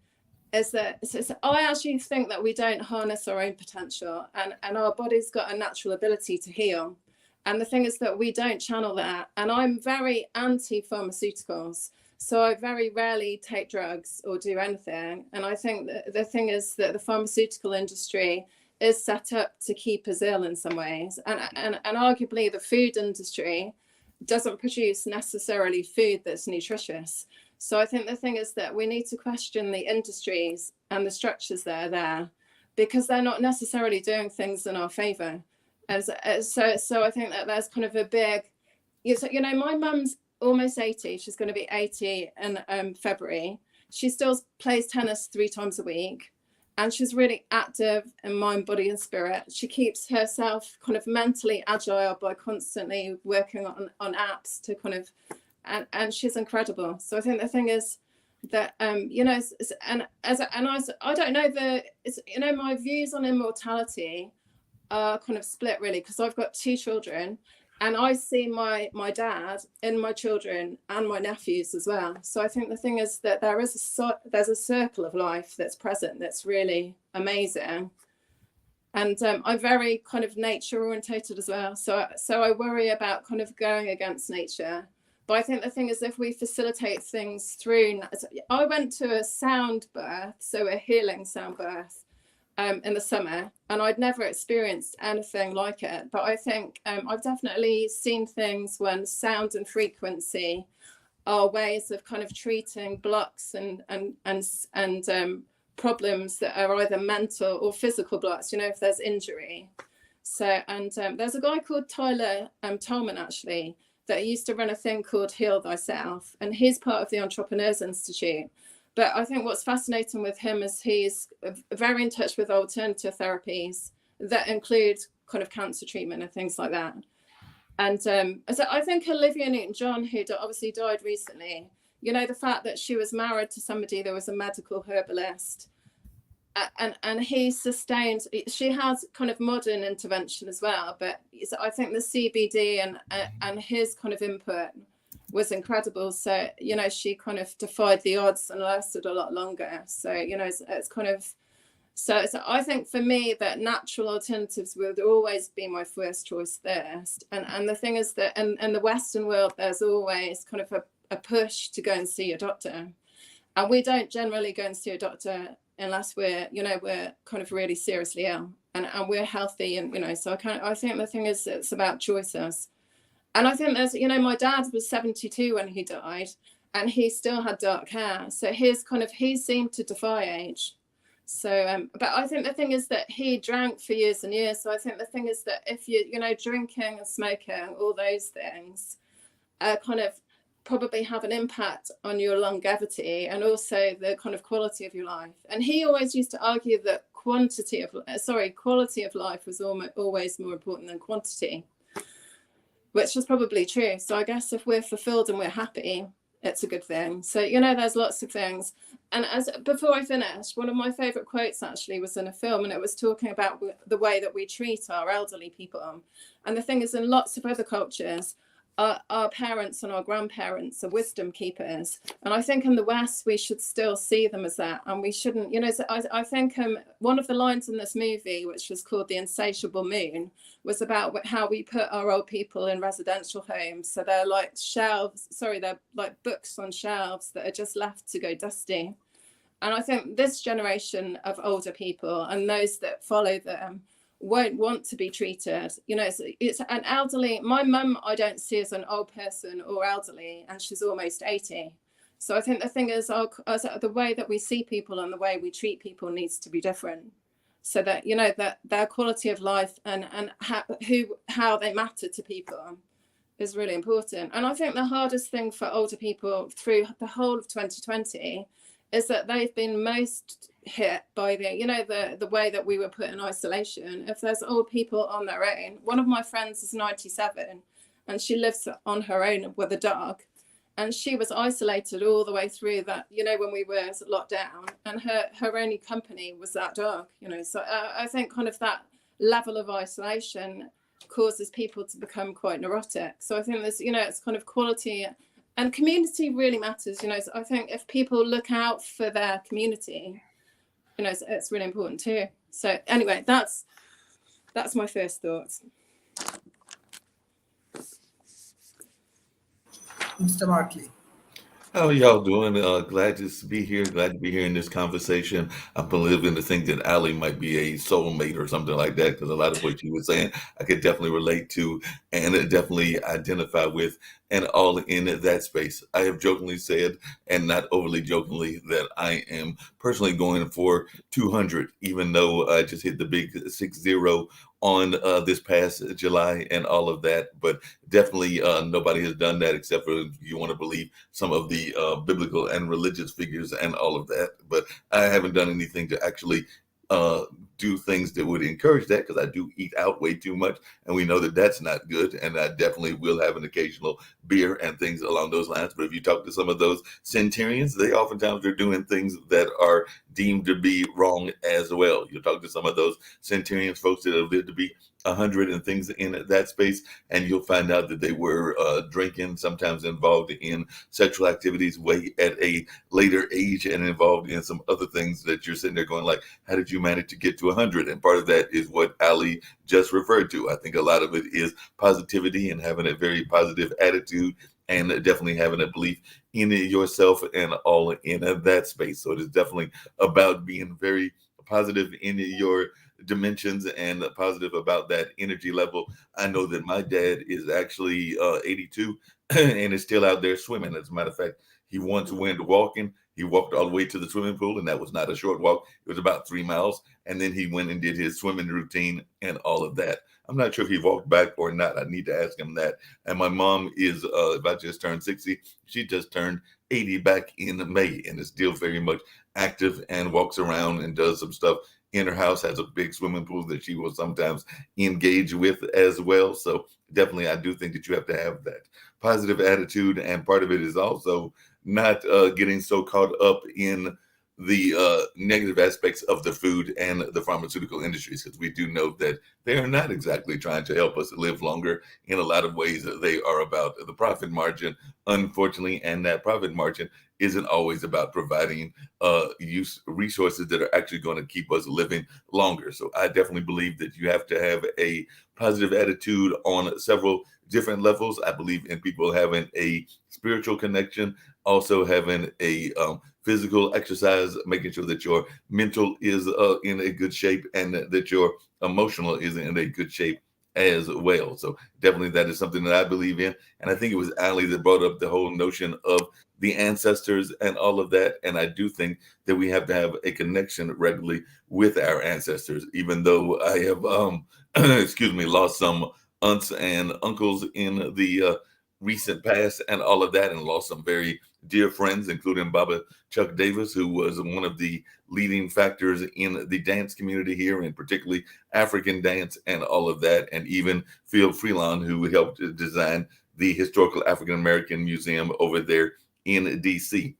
is that I actually think that we don't harness our own potential, and our body's got a natural ability to heal. And the thing is that we don't channel that. And I'm very anti-pharmaceuticals. So I very rarely take drugs or do anything. And I think that the thing is that the pharmaceutical industry is set up to keep us ill in some ways. And arguably the food industry doesn't produce necessarily food that's nutritious. So I think the thing is that we need to question the industries and the structures that are there, because they're not necessarily doing things in our favor. So I think that there's kind of a big, you know, my mum's almost 80. She's going to be 80 in February. She still plays tennis 3 times a week. And she's really active in mind, body, and spirit. She keeps herself kind of mentally agile by constantly working on apps to kind of, and she's incredible. So I think the thing is that you know, I don't know you know, my views on immortality are kind of split really, because I've got 2 children. And I see my dad in my children and my nephews as well. So I think the thing is that there's a circle of life that's present that's really amazing. And I'm very kind of nature orientated as well. So I worry about kind of going against nature. But I think the thing is, if we facilitate things through, I went to a sound birth, so a healing sound birth, in the summer, and I'd never experienced anything like it. But I think I've definitely seen things when sound and frequency are ways of kind of treating blocks and problems that are either mental or physical blocks, you know, if there's injury. So, and there's a guy called Tyler Tolman, actually, that used to run a thing called Heal Thyself, and he's part of the Entrepreneurs Institute. But I think what's fascinating with him is he's very in touch with alternative therapies that include kind of cancer treatment and things like that. And so I think Olivia Newton-John, who obviously died recently, you know, the fact that she was married to somebody that was a medical herbalist, and he sustained, she has kind of modern intervention as well. But I think the CBD and his kind of input was incredible. So, you know, she kind of defied the odds and lasted a lot longer. So, you know, it's kind of, so I think for me that natural alternatives would always be my first choice first. And the thing is that in the Western world, there's always kind of a push to go and see a doctor. And we don't generally go and see a doctor unless we're kind of really seriously ill. and we're healthy, and so I think the thing is, it's about choices. And I think there's, my dad was 72 when he died, and he still had dark hair, so he seemed to defy age. So but I think the thing is that he drank for years and years, so I think the thing is that if you drinking and smoking, all those things kind of probably have an impact on your longevity and also the kind of quality of your life. And he always used to argue that quality of life was always more important than quantity, which is probably true. So I guess if we're fulfilled and we're happy, it's a good thing. So, there's lots of things. And before I finish, one of my favorite quotes actually was in a film, and it was talking about the way that we treat our elderly people. And the thing is, in lots of other cultures, our parents and our grandparents are wisdom keepers. And I think in the West, we should still see them as that. And we shouldn't, so I think one of the lines in this movie, which was called The Insatiable Moon, was about how we put our old people in residential homes. So they're like they're like books on shelves that are just left to go dusty. And I think this generation of older people and those that follow them won't want to be treated. It's an elderly. My mum, I don't see as an old person or elderly, and she's almost 80. So I think the thing is, the way that we see people and the way we treat people needs to be different, so that that their quality of life and how they matter to people is really important. And I think the hardest thing for older people through the whole of 2020 is that they've been most hit by the way that we were put in isolation. If there's old people on their own, one of my friends is 97 and she lives on her own with a dog, and she was isolated all the way through that, when we were locked down, and her only company was that dog. So I think kind of that level of isolation causes people to become quite neurotic. So I think there's it's kind of quality and community really matters. So I think if people look out for their community, it's really important too. So anyway, that's my first thoughts. Mr. Markley. How y'all doing? Glad to be here. Glad to be here in this conversation. I'm believing to think that Ali might be a soulmate or something like that, because a lot of what she was saying, I could definitely relate to and definitely identify with, and all in that space. I have jokingly said, and not overly jokingly, that I am personally going for 200, even though I just hit the big 6-0 on this past July and all of that. But definitely nobody has done that, except for, if you want to believe, some of the biblical and religious figures and all of that. But I haven't done anything to actually do things that would encourage that, because I do eat out way too much, and we know that that's not good. And I definitely will have an occasional beer and things along those lines. But if you talk to some of those centurions, they oftentimes are doing things that are deemed to be wrong as well. You talk to some of those centurions, folks that have lived to be 100 and things in that space, and you'll find out that they were drinking, sometimes involved in sexual activities way at a later age, and involved in some other things that you're sitting there going like, how did you manage to get to 100? And part of that is what Ali just referred to. I think a lot of it is positivity and having a very positive attitude, and definitely having a belief in yourself and all in that space. So it is definitely about being very positive in your dimensions and positive about that energy level. I know that my dad is actually 82 and is still out there swimming. As a matter of fact, he once went walking. He walked all the way to the swimming pool, and that was not a short walk. It was about 3 miles. And then he went and did his swimming routine and all of that. I'm not sure if he walked back or not. I need to ask him that. And my mom is about just turned 60. She just turned 80 back in May, and is still very much active and walks around and does some stuff in her house, has a big swimming pool that she will sometimes engage with as well. So definitely, I do think that you have to have that positive attitude. And part of it is also not getting so caught up in the negative aspects of the food and the pharmaceutical industries, because we do know that they are not exactly trying to help us live longer. In a lot of ways, they are about the profit margin, unfortunately, and that profit margin isn't always about providing resources that are actually going to keep us living longer. So I definitely believe that you have to have a positive attitude on several different levels. I believe in people having a spiritual connection, also having a physical exercise, making sure that your mental is in a good shape and that your emotional is in a good shape as well. So definitely that is something that I believe in. And I think it was Ali that brought up the whole notion of the ancestors and all of that. And I do think that we have to have a connection regularly with our ancestors, even though I have, excuse me, lost some aunts and uncles in the recent past and all of that, and lost some very dear friends, including Baba Chuck Davis, who was one of the leading factors in the dance community here, and particularly African dance and all of that, and even Phil Freelon, who helped design the Historical African American Museum over there in DC.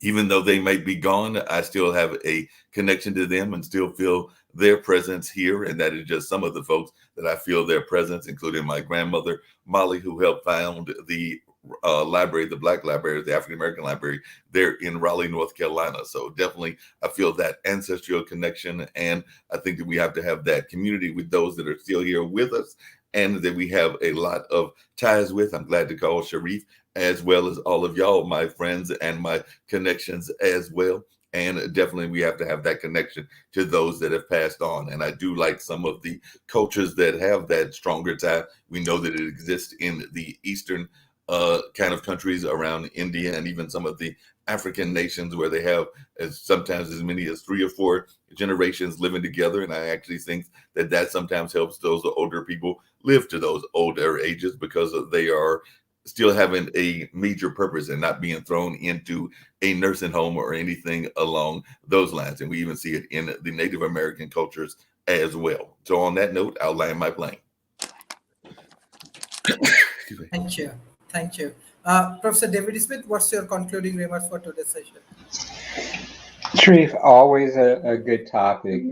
Even though they might be gone, I still have a connection to them and still feel their presence here. And that is just some of the folks that I feel their presence, including my grandmother, Molly, who helped found the library, the Black Library, the African American Library there in Raleigh, North Carolina. So definitely I feel that ancestral connection. And I think that we have to have that community with those that are still here with us and that we have a lot of ties with. I'm glad to call Sharif, as well as all of y'all, my friends and my connections as well. And definitely we have to have that connection to those that have passed on. And I do like some of the cultures that have that stronger tie. We know that it exists in the Eastern kind of countries around India, and even some of the African nations where they have sometimes as many as 3 or 4 generations living together. And I actually think that that sometimes helps those older people live to those older ages, because they are still having a major purpose and not being thrown into a nursing home or anything along those lines. And we even see it in the Native American cultures as well. So on that note, I'll land my plane. Thank you. Thank you. Professor David Smith, what's your concluding remarks for today's session? Sharif, always a good topic.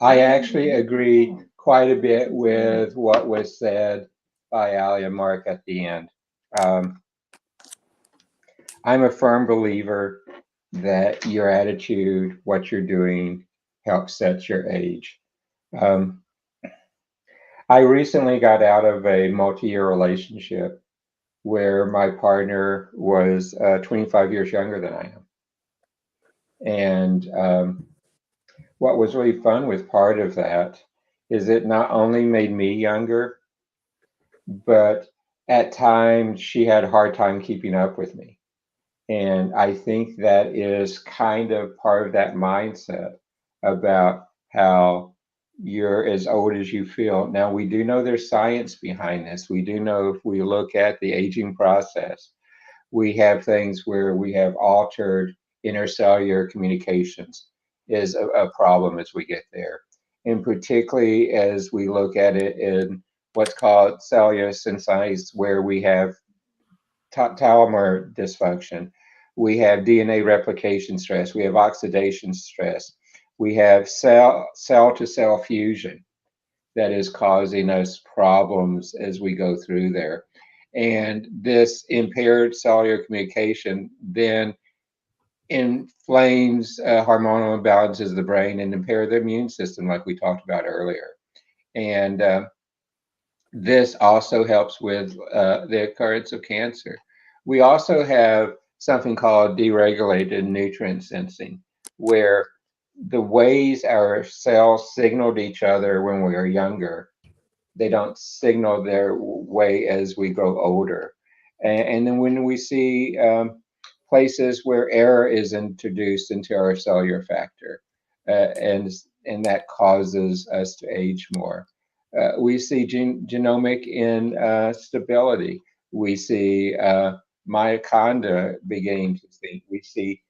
I actually agree quite a bit with what was said by Ali and Mark at the end. I'm a firm believer that your attitude, what you're doing, helps set your age. I recently got out of a multi-year relationship where my partner was 25 years younger than I am. And what was really fun with part of that is it not only made me younger, but at times she had a hard time keeping up with me. And I think that is kind of part of that mindset about how you're as old as you feel. Now, we do know there's science behind this. We do know if we look at the aging process, we have things where we have altered intercellular communications is a problem as we get there. And particularly as we look at it in what's called cellular synthesis, where we have telomere dysfunction, we have DNA replication stress, we have oxidation stress, we have cell-to-cell fusion that is causing us problems as we go through there. And this impaired cellular communication then inflames hormonal imbalances of the brain and impair the immune system, like we talked about earlier. And this also helps with the occurrence of cancer. We also have something called deregulated nutrient sensing, where the ways our cells signal to each other when we are younger, they don't signal their way as we grow older. And then when we see places where error is introduced into our cellular factor, and that causes us to age more. We see genomic instability. We see mitochondria beginning to sink. We see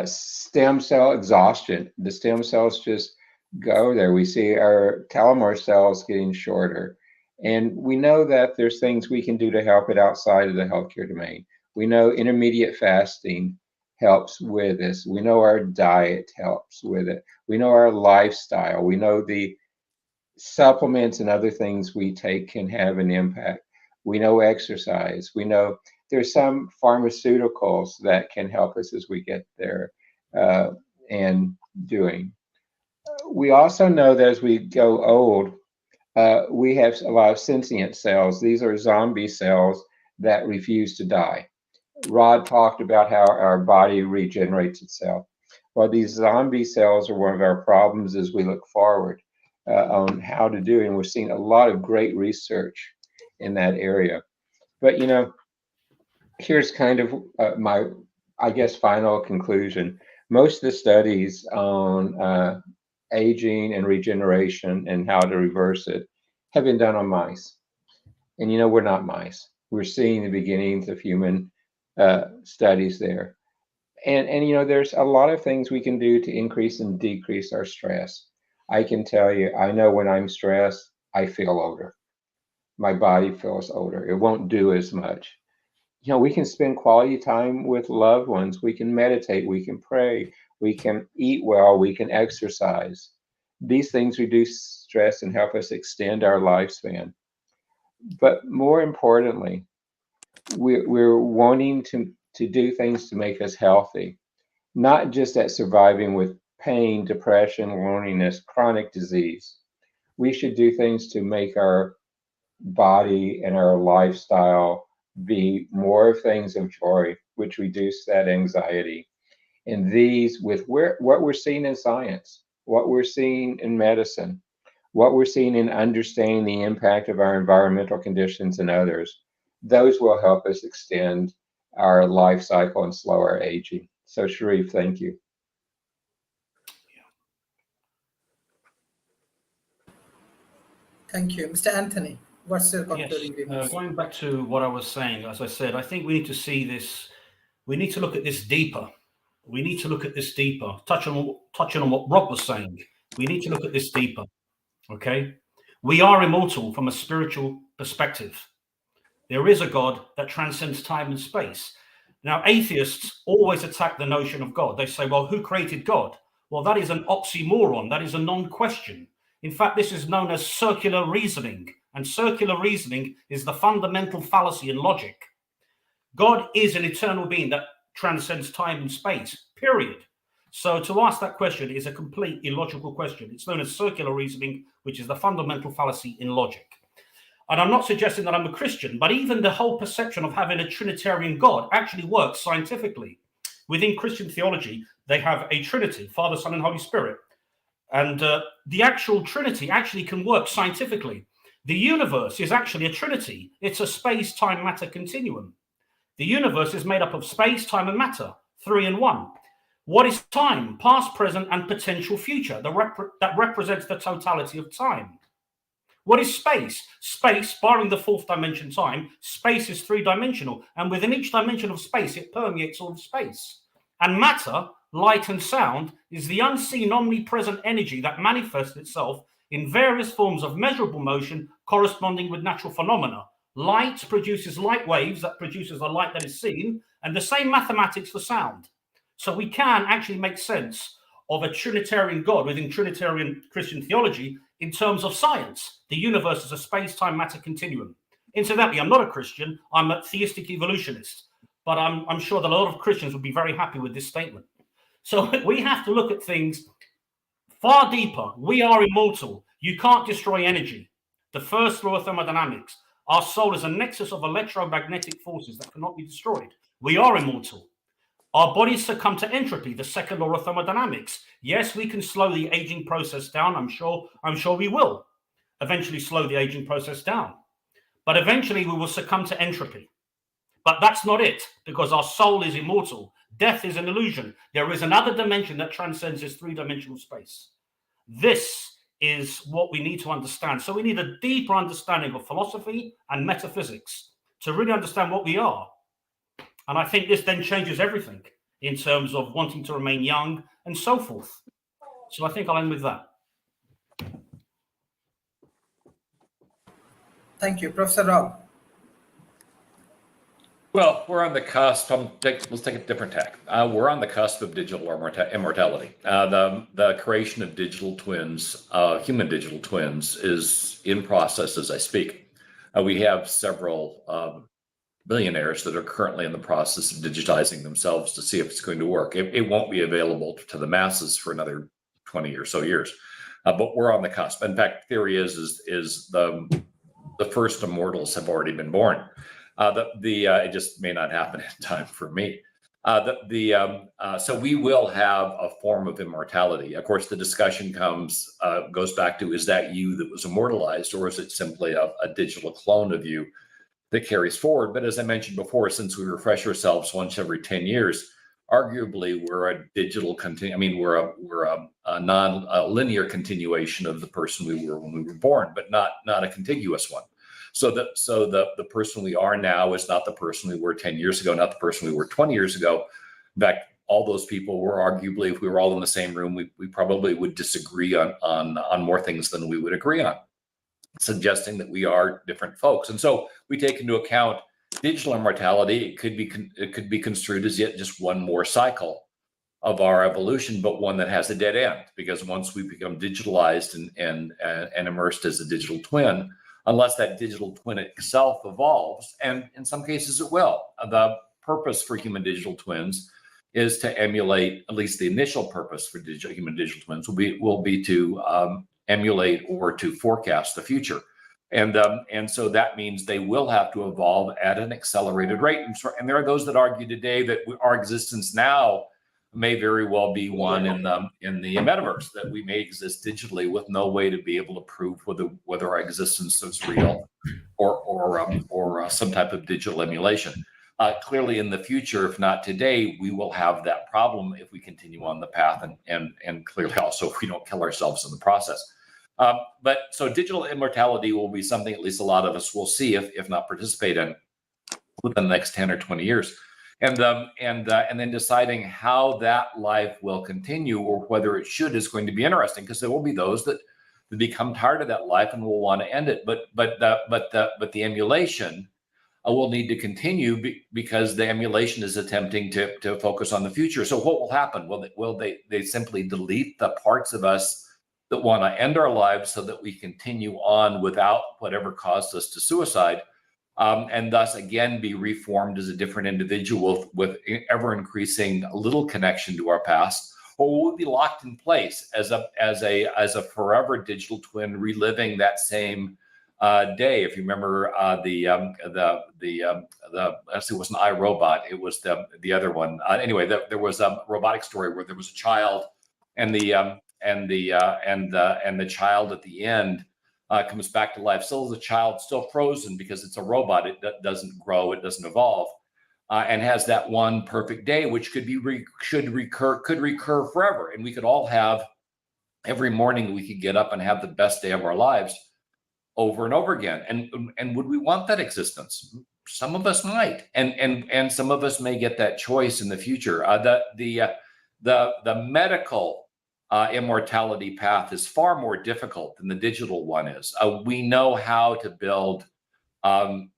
stem cell exhaustion. The stem cells just go there. We see our telomere cells getting shorter. And we know that there's things we can do to help it outside of the healthcare domain. We know intermediate fasting helps with this. We know our diet helps with it. We know our lifestyle. We know the supplements and other things we take can have an impact. We know exercise. We know there's some pharmaceuticals that can help us as we get there and doing. We also know that as we go old, we have a lot of sentient cells. These are zombie cells that refuse to die. Rod talked about how our body regenerates itself. Well, these zombie cells are one of our problems as we look forward on how to do, and we're seeing a lot of great research in that area. But here's kind of my, I guess, final conclusion. Most of the studies on aging and regeneration and how to reverse it have been done on mice. And we're not mice. We're seeing the beginnings of human studies there. And there's a lot of things we can do to increase and decrease our stress. I can tell you, I know when I'm stressed, I feel older. My body feels older. It won't do as much. We can spend quality time with loved ones. We can meditate. We can pray. We can eat well. We can exercise. These things reduce stress and help us extend our lifespan. But more importantly, we're wanting to do things to make us healthy, not just at surviving with pain, depression, loneliness, chronic disease. We should do things to make our body and our lifestyle be more things of joy, which reduce that anxiety. And these, with what we're seeing in science, what we're seeing in medicine, what we're seeing in understanding the impact of our environmental conditions and others, those will help us extend our life cycle and slow our aging. So, Sharif, thank you. Thank you. Mr. Anthony, what's your Yes, concluding remarks? going back to what I was saying, as I said, I think we need to see this. We need to look at this deeper. We need to look at this deeper. Touching on what Rob was saying, we need to look at this deeper. Okay, we are immortal from a spiritual perspective. There is a God that transcends time and space. Now, atheists always attack the notion of God. They say, well, who created God? Well, that is an oxymoron. That is a non-question. In fact, this is known as circular reasoning. And circular reasoning is the fundamental fallacy in logic. God is an eternal being that transcends time and space, period. So to ask that question is a complete illogical question. It's known as circular reasoning, which is the fundamental fallacy in logic. And I'm not suggesting that I'm a Christian, but even the whole perception of having a Trinitarian God actually works scientifically. Within Christian theology, they have a Trinity, Father, Son, and Holy Spirit. And the actual Trinity actually can work scientifically. The universe is actually a Trinity. It's a space-time matter continuum. The universe is made up of space, time, and matter, 3 in 1. What is time? Past, present, and potential future. That represents the totality of time. What is space? Space, barring the fourth dimension time, space is 3-dimensional. And within each dimension of space, it permeates all of space. And matter, light and sound, is the unseen, omnipresent energy that manifests itself in various forms of measurable motion corresponding with natural phenomena. Light produces light waves that produces the light that is seen, and the same mathematics for sound. So we can actually make sense of a Trinitarian God within Trinitarian Christian theology in terms of science. The universe is a space-time matter continuum. Incidentally, I'm not a Christian, I'm a theistic evolutionist, but I'm sure that a lot of Christians would be very happy with this statement. So we have to look at things far deeper. We are immortal. You can't destroy energy. The first law of thermodynamics. Our soul is a nexus of electromagnetic forces that cannot be destroyed. We are immortal. Our bodies succumb to entropy, the second law of thermodynamics. Yes, we can slow the aging process down. I'm sure we will eventually slow the aging process down. But eventually we will succumb to entropy. But that's not it, because our soul is immortal. Death is an illusion. There is another dimension that transcends this 3-dimensional space. This is what we need to understand. So we need a deeper understanding of philosophy and metaphysics to really understand what we are. And I think this then changes everything in terms of wanting to remain young and so forth. So I think I'll end with that. Thank you. Professor Rob. Well, we're on the cusp. Let's take a different tack. We're on the cusp of digital immortality. The creation of digital twins, human digital twins, is in process as I speak. We have several billionaires that are currently in the process of digitizing themselves to see if it's going to work. It won't be available to the masses for another 20 or so years, but we're on the cusp. In fact, theory is the first immortals have already been born. It just may not happen in time for me. So we will have a form of immortality. Of course, the discussion goes back to, is that you that was immortalized, or is it simply a digital clone of you that carries forward? But as I mentioned before, since we refresh ourselves once every 10 years, arguably we're a digital we're a non-linear continuation of the person we were when we were born, but not a contiguous one. So the person we are now is not the person we were 10 years ago, not the person we were 20 years ago. In fact, all those people were arguably, if we were all in the same room, we probably would disagree on more things than we would agree on, suggesting that we are different folks. And so we take into account digital immortality. It could be construed as yet just one more cycle of our evolution, but one that has a dead end, because once we become digitalized and immersed as a digital twin, unless that digital twin itself evolves, and in some cases it will. The purpose for human digital twins is to emulate, at least the initial purpose for human digital twins will be to emulate or to forecast the future. And so that means they will have to evolve at an accelerated rate. And there are those that argue today that our existence now may very well be one in the metaverse, that we may exist digitally with no way to be able to prove whether our existence is real or some type of digital emulation. Clearly, in the future, if not today, we will have that problem if we continue on the path, and clearly also if we don't kill ourselves in the process. But so digital immortality will be something at least a lot of us will see, if not participate in, within the next 10 or 20 years. And then deciding how that life will continue or whether it should is going to be interesting, because there will be those that become tired of that life and will want to end it. But the emulation will need to continue because the emulation is attempting to focus on the future. So what will happen? Will they simply delete the parts of us that want to end our lives so that we continue on without whatever caused us to suicide? And thus again be reformed as a different individual with ever increasing little connection to our past, or will we be locked in place as a forever digital twin, reliving that same day? If you remember actually it wasn't iRobot, it was the other one. Anyway, there was a robotic story where there was a child, and the child at the end comes back to life, still as a child, still frozen because it's a robot. It doesn't grow, it doesn't evolve, and has that one perfect day, which could recur forever. And we could all have, every morning we could get up and have the best day of our lives over and over again. And would we want that existence? Some of us might, and some of us may get that choice in the future. The medical immortality path is far more difficult than the digital one is. We know how to build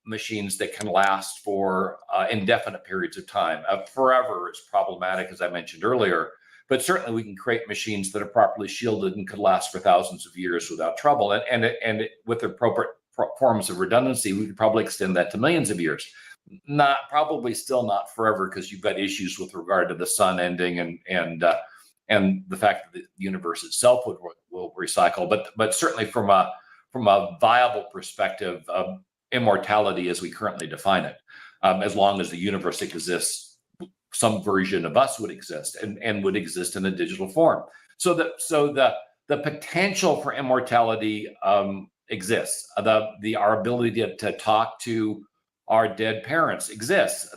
machines that can last for indefinite periods of time. Forever is problematic, as I mentioned earlier, but certainly we can create machines that are properly shielded and could last for thousands of years without trouble. And with the appropriate forms of redundancy, we could probably extend that to millions of years. Probably still not forever, because you've got issues with regard to the sun ending and the fact that the universe itself will recycle, but certainly from a viable perspective of immortality as we currently define it, as long as the universe exists, some version of us would exist and would exist in a digital form. So the potential for immortality exists. Our ability to talk to our dead parents exists.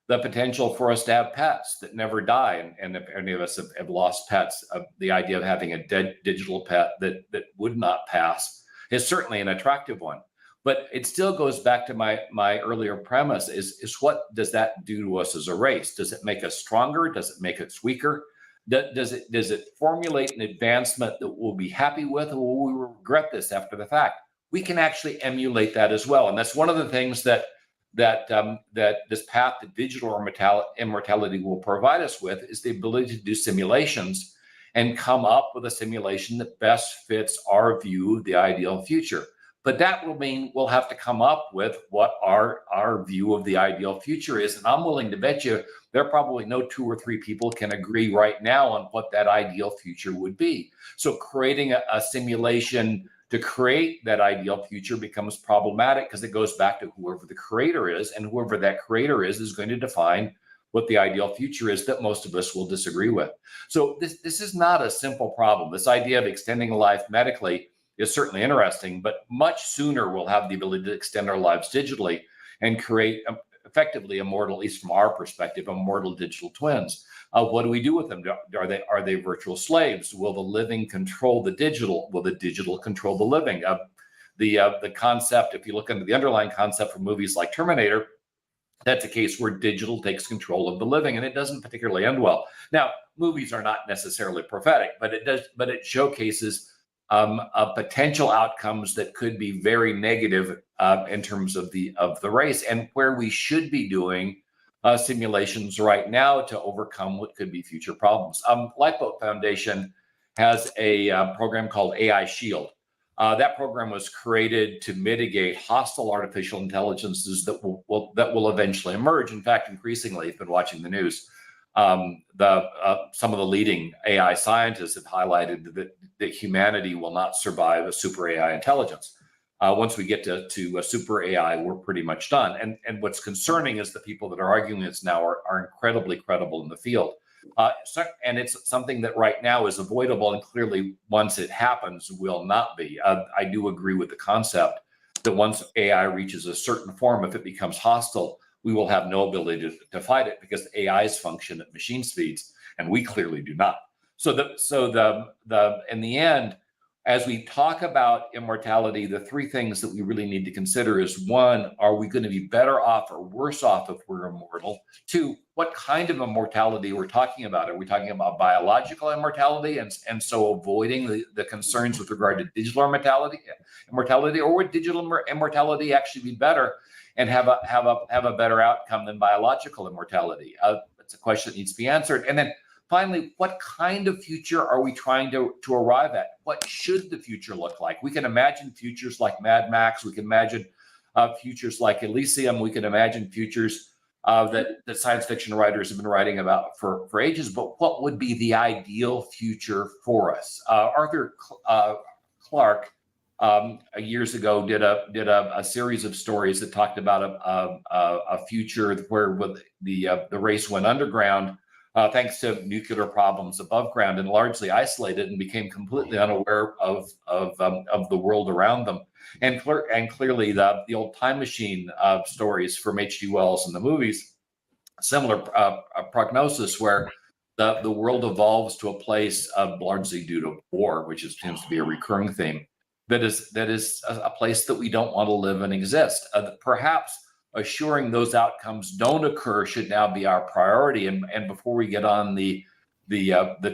The potential for us to have pets that never die, and if any of us have lost pets, the idea of having a dead digital pet that would not pass is certainly an attractive one. But it still goes back to my earlier premise: is what does that do to us as a race? Does it make us stronger? Does it make us weaker? Does it formulate an advancement that we'll be happy with, or will we regret this after the fact? We can actually emulate that as well, and that's one of the things that this path to digital immortality will provide us with, is the ability to do simulations and come up with a simulation that best fits our view of the ideal future. But that will mean we'll have to come up with what our view of the ideal future is. And I'm willing to bet you there are probably no 2 or 3 people can agree right now on what that ideal future would be. So creating a simulation to create that ideal future becomes problematic because it goes back to whoever the creator is, and whoever that creator is going to define what the ideal future is that most of us will disagree with. So this is not a simple problem. This idea of extending life medically is certainly interesting, but much sooner we'll have the ability to extend our lives digitally and create effectively immortal, at least from our perspective, immortal digital twins. What do we do with them? Are they virtual slaves? Will the living control the digital? Will the digital control the living? The concept, if you look into the underlying concept for movies like Terminator, that's a case where digital takes control of the living, and it doesn't particularly end well. Now, movies are not necessarily prophetic, but it showcases potential outcomes that could be very negative in terms of the race, and where we should be doing simulations right now to overcome what could be future problems. Lifeboat Foundation has a program called AI Shield. That program was created to mitigate hostile artificial intelligences that will eventually emerge. In fact, increasingly, if you've been watching the news, some of the leading AI scientists have highlighted that humanity will not survive a super AI intelligence. Once we get to a super AI, we're pretty much done. And what's concerning is the people that are arguing this now are incredibly credible in the field. And it's something that right now is avoidable, and clearly once it happens will not be. I do agree with the concept that once AI reaches a certain form, if it becomes hostile, we will have no ability to fight it, because the AIs function at machine speeds, and we clearly do not. So in the end, as we talk about immortality, the three things that we really need to consider is: one, are we going to be better off or worse off if we're immortal? Two, what kind of immortality we're talking about? Are we talking about biological immortality and so avoiding the concerns with regard to digital immortality, or would digital immortality actually be better and have a better outcome than biological immortality? It's a question that needs to be answered. And then finally, what kind of future are we trying to arrive at? What should the future look like? We can imagine futures like Mad Max. We can imagine futures like Elysium. We can imagine futures that science fiction writers have been writing about for ages. But what would be the ideal future for us? Arthur Clarke years ago did a series of stories that talked about a future where the race went underground, thanks to nuclear problems above ground, and largely isolated and became completely unaware of the world around them. And clearly the old Time Machine stories from H.G. Wells in the movies, similar prognosis, where the world evolves to a place largely due to war, which tends to be a recurring theme, that is a place that we don't want to live and exist. Perhaps assuring those outcomes don't occur should now be our priority. And before we get on the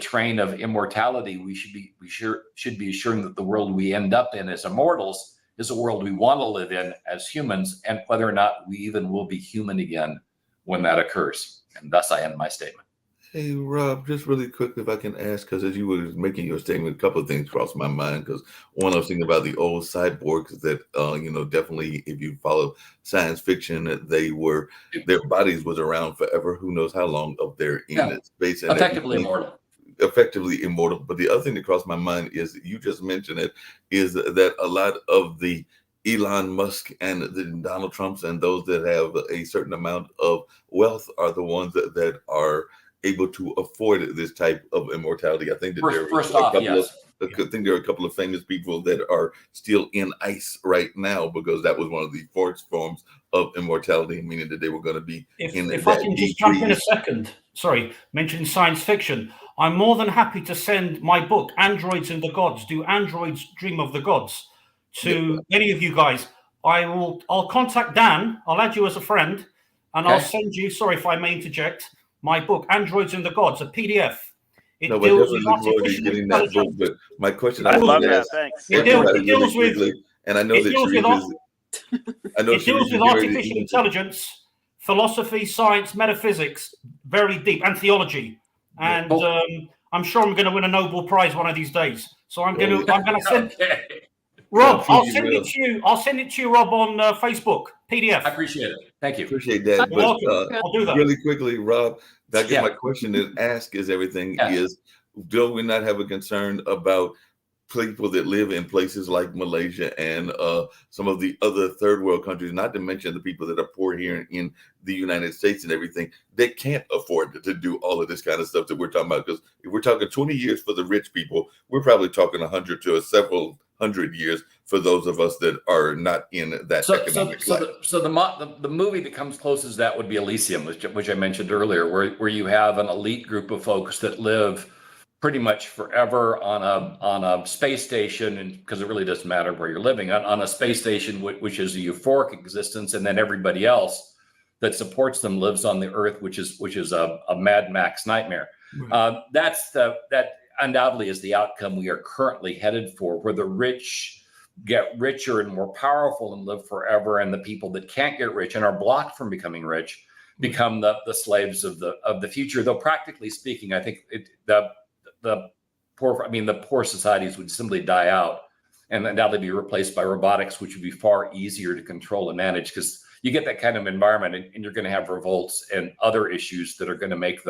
train of immortality, we should be assuring that the world we end up in as immortals is a world we want to live in as humans, and whether or not we even will be human again when that occurs. And thus I end my statement. Hey, Rob, just really quick, if I can ask, because as you were making your statement, a couple of things crossed my mind. Because one, I was thinking about the old cyborgs that, definitely, if you follow science fiction, their bodies was around forever. Who knows how long of their in space. And effectively immortal. Effectively immortal. But the other thing that crossed my mind is, you just mentioned it, is that a lot of the Elon Musk and the Donald Trumps and those that have a certain amount of wealth are the ones that are able to afford this type of immortality. I think that I think there are a couple of famous people that are still in ice right now, because that was one of the first forms of immortality, meaning that they were going to be if I can just jump in a second, sorry, mentioning science fiction, I'm more than happy to send my book, Androids and the Gods, Do Androids Dream of the Gods, to any of you guys. I'll contact Dan, I'll add you as a friend, and I'll send you, sorry if I may interject, my book, Androids and the Gods, a PDF. It deals with artificial intelligence. Book, but my question, I love that. Thanks. It deals with, and I know that it deals with artificial intelligence, philosophy, science, metaphysics, very deep, and theology. And I'm sure I'm going to win a Nobel Prize one of these days. So I'm going to send. Rob, I'll send it to you. I'll send it to you, Rob, on Facebook PDF. I appreciate it. Thank you. Appreciate that. But I'll do that really quickly, Rob. I guess my question to ask is do we not have a concern about people that live in places like Malaysia and some of the other third world countries, not to mention the people that are poor here in the United States and everything, they can't afford to do all of this kind of stuff that we're talking about. Because if we're talking 20 years for the rich people, we're probably talking 100 to several hundred years for those of us that are not in that economic life. So the movie that comes closest to that would be Elysium, which I mentioned earlier, where you have an elite group of folks that live pretty much forever on a space station, and because it really doesn't matter where you're living on a space station, which is a euphoric existence, and then everybody else that supports them lives on the Earth, which is a Mad Max nightmare. Right. That undoubtedly is the outcome we are currently headed for, where the rich get richer and more powerful and live forever, and the people that can't get rich and are blocked from becoming rich become the slaves of the future. Though practically speaking, I think the poor societies would simply die out, and then now they'd be replaced by robotics, which would be far easier to control and manage, because you get that kind of environment, and you're going to have revolts and other issues that are going to make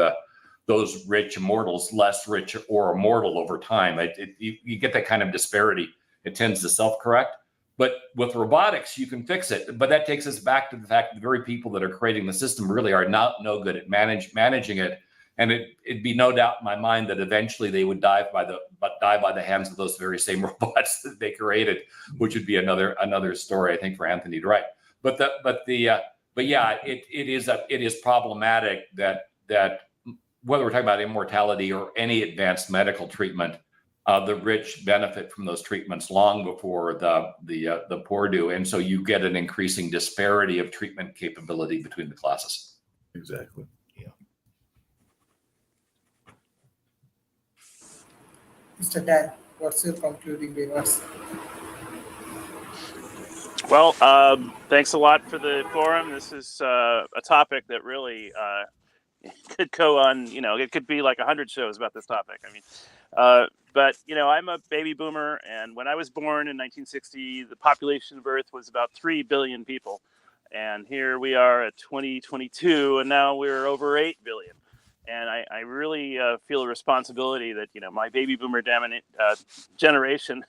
those rich immortals less rich or immortal over time. You get that kind of disparity. It tends to self-correct. But with robotics, you can fix it. But that takes us back to the fact that the very people that are creating the system really are no good at managing it. And it'd be no doubt in my mind that eventually they would die by the hands of those very same robots that they created, which would be another story, I think, for Anthony to write. But yeah, it is problematic that whether we're talking about immortality or any advanced medical treatment, the rich benefit from those treatments long before the poor do, and so you get an increasing disparity of treatment capability between the classes. Exactly. Yeah. Mr. Dan, what's your concluding remarks? Well, thanks a lot for the forum. This is a topic that really could go on, it could be like 100 shows about this topic. I mean, but, I'm a baby boomer, and when I was born in 1960, the population of Earth was about 3 billion people. And here we are at 2022, and now we're over 8 billion. And I really feel a responsibility that, my baby boomer generation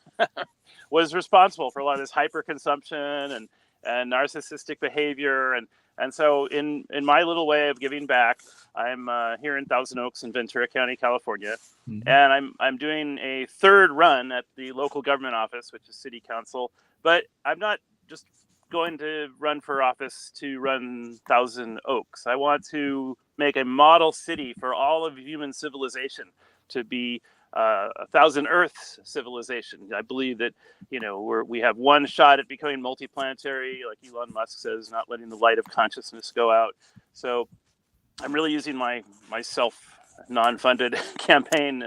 was responsible for a lot of this hyperconsumption and narcissistic behavior. And so in my little way of giving back, I'm here in Thousand Oaks in Ventura County, California. Mm-hmm. And I'm doing a third run at the local government office, which is city council. But I'm not just going to run for office to run Thousand Oaks. I want to make a model city for all of human civilization to be a Thousand Earths civilization. I believe that, we have one shot at becoming multiplanetary, like Elon Musk says, not letting the light of consciousness go out. So I'm really using my self non-funded campaign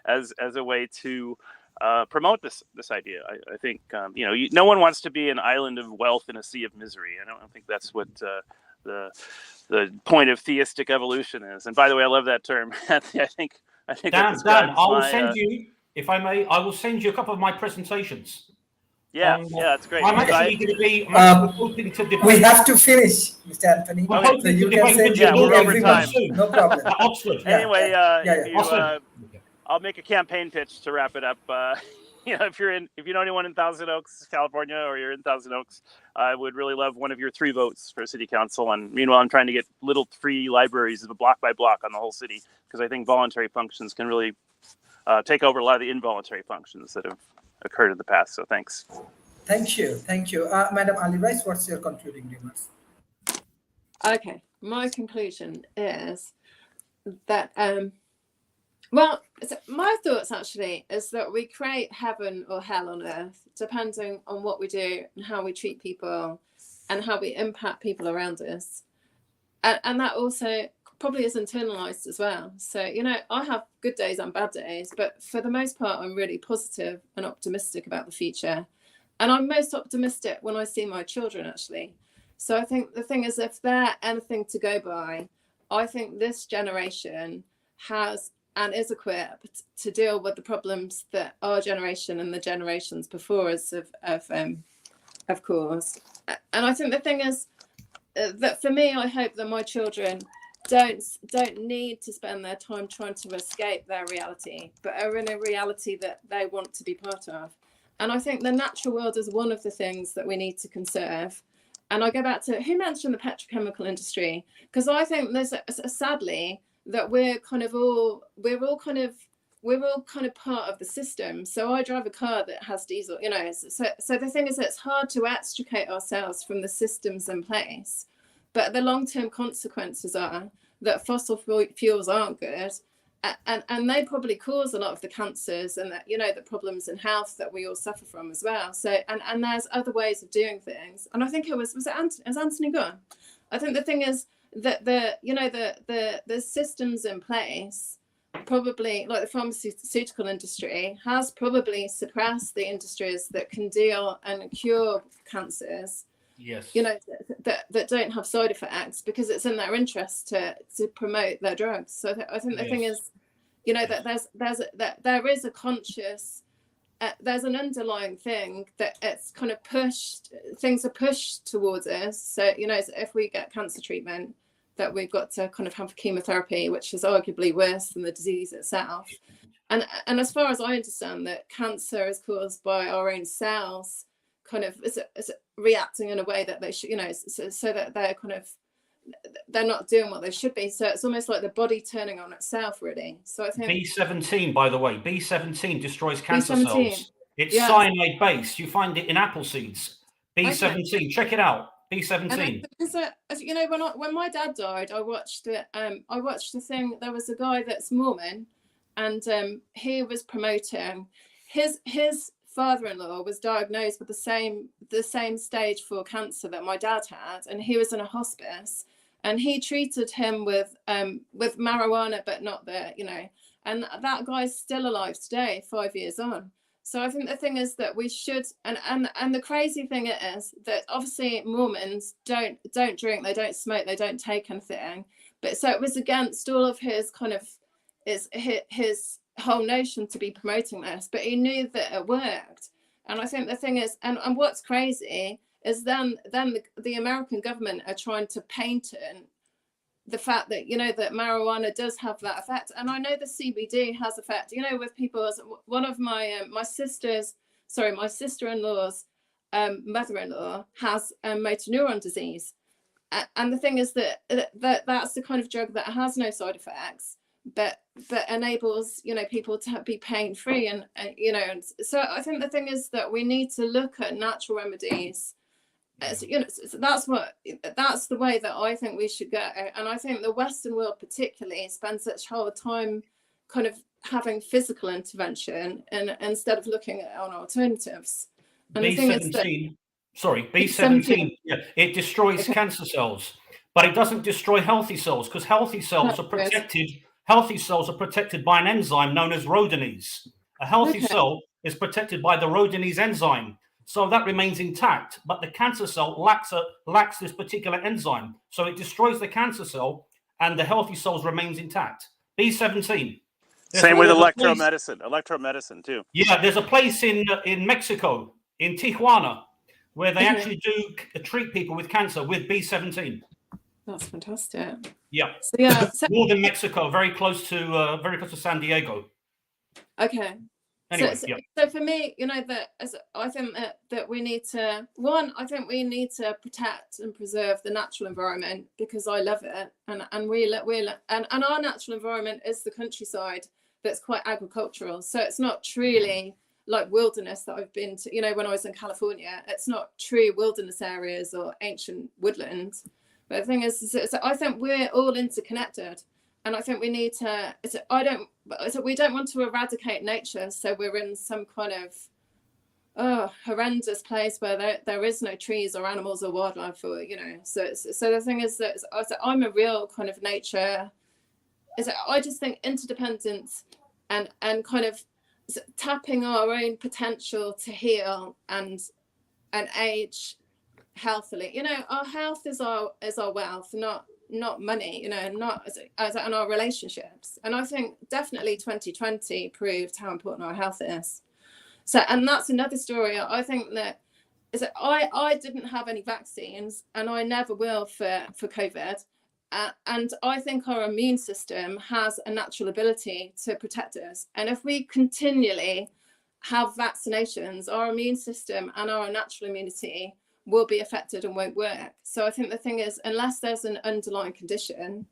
as a way to promote this idea. I think no one wants to be an island of wealth in a sea of misery. I don't think that's what the point of theistic evolution is. And by the way, I love that term. I think Dan, I will send you, if I may, I will send you a couple of my presentations. Yeah, that's great. I'm actually going to be hoping to debate. We have to finish, Mr. Anthony. Okay. So you can send we're over time. No problem. Oxford. Anyway, I'll make a campaign pitch to wrap it up. If you know anyone in Thousand Oaks, California, or you're in Thousand Oaks, I would really love one of your 3 votes for city council. And meanwhile, I'm trying to get little free libraries block by block on the whole city, because I think voluntary functions can really take over a lot of the involuntary functions that have occurred in the past. So thanks. Thank you. Madam Ali Rice, what's your concluding remarks? Okay, my conclusion is that so my thoughts actually is that we create heaven or hell on earth depending on what we do and how we treat people and how we impact people around us. And that also probably is internalized as well. So, I have good days and bad days, but for the most part, I'm really positive and optimistic about the future. And I'm most optimistic when I see my children, actually. So I think the thing is, if they're anything to go by, I think this generation has and is equipped to deal with the problems that our generation and the generations before us have caused. And I think the thing is that for me, I hope that my children don't need to spend their time trying to escape their reality, but are in a reality that they want to be part of. And I think the natural world is one of the things that we need to conserve. And I go back to who mentioned the petrochemical industry, because I think there's sadly that we're all kind of part of the system. So I drive a car that has diesel, you know. So the thing is, it's hard to extricate ourselves from the systems in place. But the long-term consequences are that fossil fuels aren't good, and they probably cause a lot of the cancers and that, you know, the problems in health that we all suffer from as well. So and there's other ways of doing things. And I think it was Anthony gone? I think the thing is that the systems in place, probably like the pharmaceutical industry, has probably suppressed the industries that can deal and cure cancers. Yes. You know, that don't have side effects, because it's in their interest to promote their drugs. So I think the thing is, you know, that there is a conscious, there's an underlying thing that it's kind of pushed, things are pushed towards us. So, you know, if we get cancer treatment, that we've got to kind of have chemotherapy, which is arguably worse than the disease itself. And as far as I understand, that cancer is caused by our own cells kind of is reacting in a way that they should, you know, so that they're not doing what they should be. So it's almost like the body turning on itself, really. So I think B17, by the way, B17 destroys cancer B17. cells. It's cyanide based. You find it in apple seeds. B17, okay. Check it out. B17. And you know, when my dad died, I watched the thing. There was a guy that's Mormon, and he was promoting his father-in-law was diagnosed with the same stage 4 cancer that my dad had, and he was in a hospice, and he treated him with marijuana, but not the, you know, and that guy's still alive today, 5 years on. So I think the thing is that we should, and the crazy thing is that obviously Mormons don't drink, they don't smoke, they don't take anything, but so it was against all of his kind of his whole notion to be promoting this, but he knew that it worked. And I think the thing is, and what's crazy is then the American government are trying to paint in the fact that, you know, that marijuana does have that effect. And I know the CBD has effect, you know, with people. As one of my my sister-in-law's mother-in-law has motor neuron disease, and the thing is that's the kind of drug that has no side effects, but enables, you know, people to be pain free, and you know, and so I think the thing is that we need to look at natural remedies. So, you know, so that's the way that I think we should go. And I think the Western world particularly spends such hard time kind of having physical intervention and instead of looking at on alternatives. And the thing is that B17, yeah, it destroys cancer cells, but it doesn't destroy healthy cells, because healthy cells are protected. Healthy cells are protected by an enzyme known as rhodinase. A healthy cell is protected by the rhodinase enzyme, so that remains intact. But the cancer cell lacks this particular enzyme, so it destroys the cancer cell, and the healthy cells remains intact. B17. Same with electromedicine too. Yeah, there's a place in Mexico, in Tijuana, where they actually do treat people with cancer with B17. That's fantastic. Yeah. So Northern Mexico, very close to San Diego. Okay. Anyway, so for me, you know, I think that we need to protect and preserve the natural environment, because I love it, and our natural environment is the countryside that's quite agricultural. So it's not truly like wilderness that I've been to, you know, when I was in California. It's not true wilderness areas or ancient woodland. But the thing is, so I think we're all interconnected, and I think we need to. We don't want to eradicate nature, so we're in some kind of horrendous place where there is no trees or animals or wildlife, or, you know. So the thing is that I'm a real kind of nature. I just think interdependence and kind of tapping our own potential to heal and age healthily. You know, our health is our wealth, not money, you know, and not as in our relationships. And I think definitely 2020 proved how important our health is. So, and that's another story. I think that I didn't have any vaccines, and I never will for COVID. And I think our immune system has a natural ability to protect us. And if we continually have vaccinations, our immune system and our natural immunity will be affected and won't work. So I think the thing is, unless there's an underlying condition,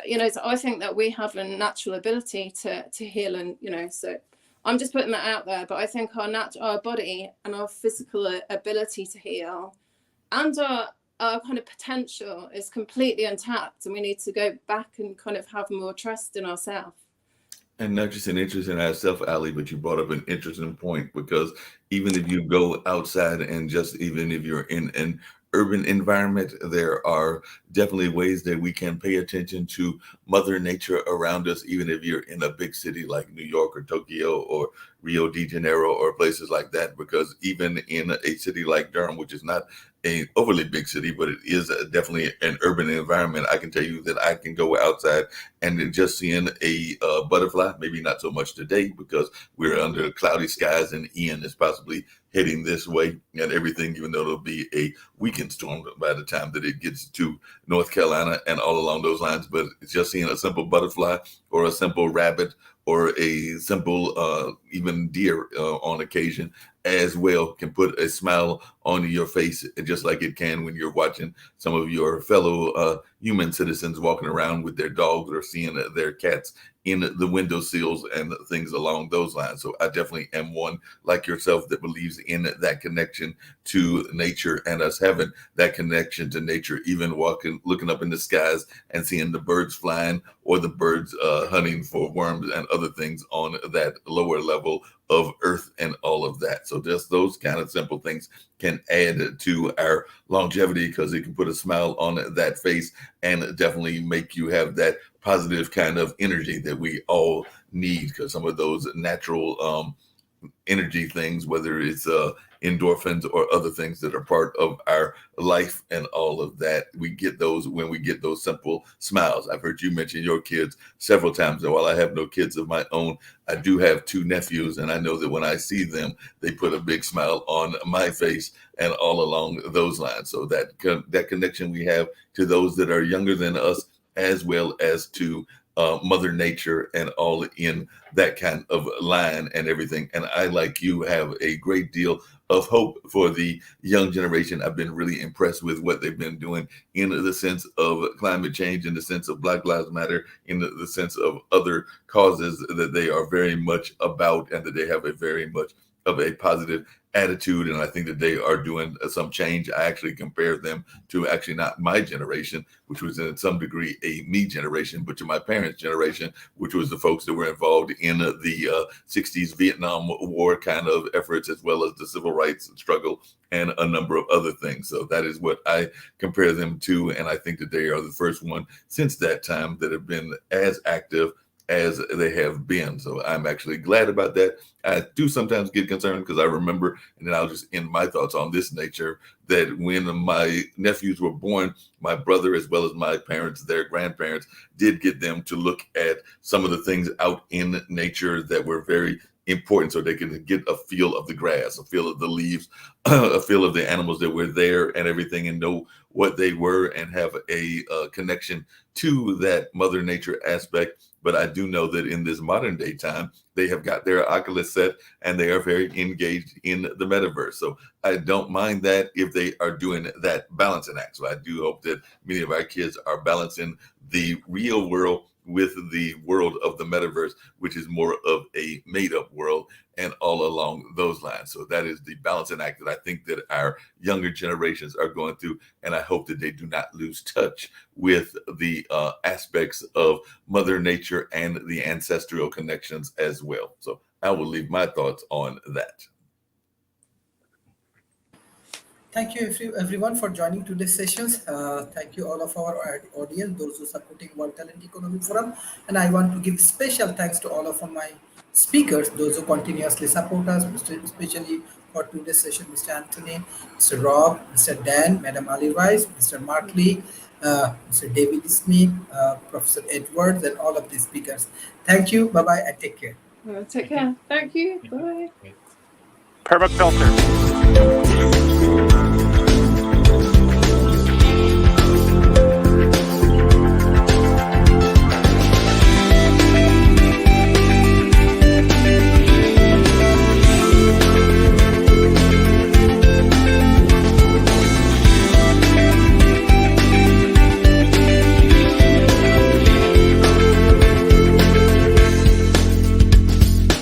you know, so I think that we have a natural ability to heal, and you know, so I'm just putting that out there. But I think our body and our physical ability to heal and our kind of potential is completely untapped, and we need to go back and kind of have more trust in ourselves. And not just an interest in ourselves, Ali, but you brought up an interesting point, because even if you go outside and just even if you're in an urban environment, there are definitely ways that we can pay attention to Mother Nature around us, even if you're in a big city like New York or Tokyo or Rio de Janeiro or places like that. Because even in a city like Durham, which is not an overly big city, but it is definitely an urban environment, I can tell you that I can go outside and just seeing a butterfly, maybe not so much today because we're under cloudy skies and Ian is possibly heading this way and everything, even though it'll be a weekend storm by the time that it gets to North Carolina and all along those lines. But it's just seeing a simple butterfly or a simple rabbit or a simple even deer on occasion as well can put a smile on your face, just like it can when you're watching some of your fellow human citizens walking around with their dogs or seeing their cats in the windowsills and things along those lines. So I definitely am one like yourself that believes in that connection to nature and us having that connection to nature, even looking up in the skies and seeing the birds flying or the birds hunting for worms and other things on that lower level of earth and all of that. So just those kind of simple things can add to our longevity, because it can put a smile on that face and definitely make you have that positive kind of energy that we all need, because some of those natural energy things, whether it's endorphins or other things that are part of our life and all of that, we get those when we get those simple smiles. I've heard you mention your kids several times, and while I have no kids of my own, I do have two nephews, and I know that when I see them, they put a big smile on my face and all along those lines. So that connection we have to those that are younger than us, as well as to Mother Nature and all in that kind of line and everything. And I, like you, have a great deal of hope for the young generation. I've been really impressed with what they've been doing in the sense of climate change, in the sense of Black Lives Matter, in the sense of other causes that they are very much about, and that they have a very much of a positive attitude. And I think that they are doing some change. I actually compare them to actually not my generation, which was in some degree a me generation, but to my parents' generation, which was the folks that were involved in the 60s Vietnam War kind of efforts, as well as the civil rights struggle and a number of other things. So that is what I compare them to. And I think that they are the first one since that time that have been as active as they have been. So I'm actually glad about that. I do sometimes get concerned because I remember, and then I'll just end my thoughts on this nature, that when my nephews were born, my brother, as well as my parents, their grandparents, did get them to look at some of the things out in nature that were very important, so they can get a feel of the grass, a feel of the leaves, a feel of the animals that were there and everything, and know what they were and have a connection to that Mother Nature aspect. But I do know that in this modern day time, they have got their Oculus set and they are very engaged in the metaverse. So I don't mind that if they are doing that balancing act. So I do hope that many of our kids are balancing the real world with the world of the metaverse, which is more of a made-up world, and all along those lines. So that is the balancing act that I think that our younger generations are going through, and I hope that they do not lose touch with the aspects of Mother Nature and the ancestral connections as well. So I will leave my thoughts on that. Thank you everyone for joining today's sessions. Thank you all of our audience, those who are supporting World Talent Economic Forum. And I want to give special thanks to all of my speakers, those who continuously support us, especially for today's session, Mr. Anthony, Mr. Rob, Mr. Dan, Madam Ali Rice, Mr. Mark Lee, Mr. David Smith, Professor Edwards, and all of the speakers. Thank you. Bye-bye and take care. Take care. Thank you. Bye. Permafilter.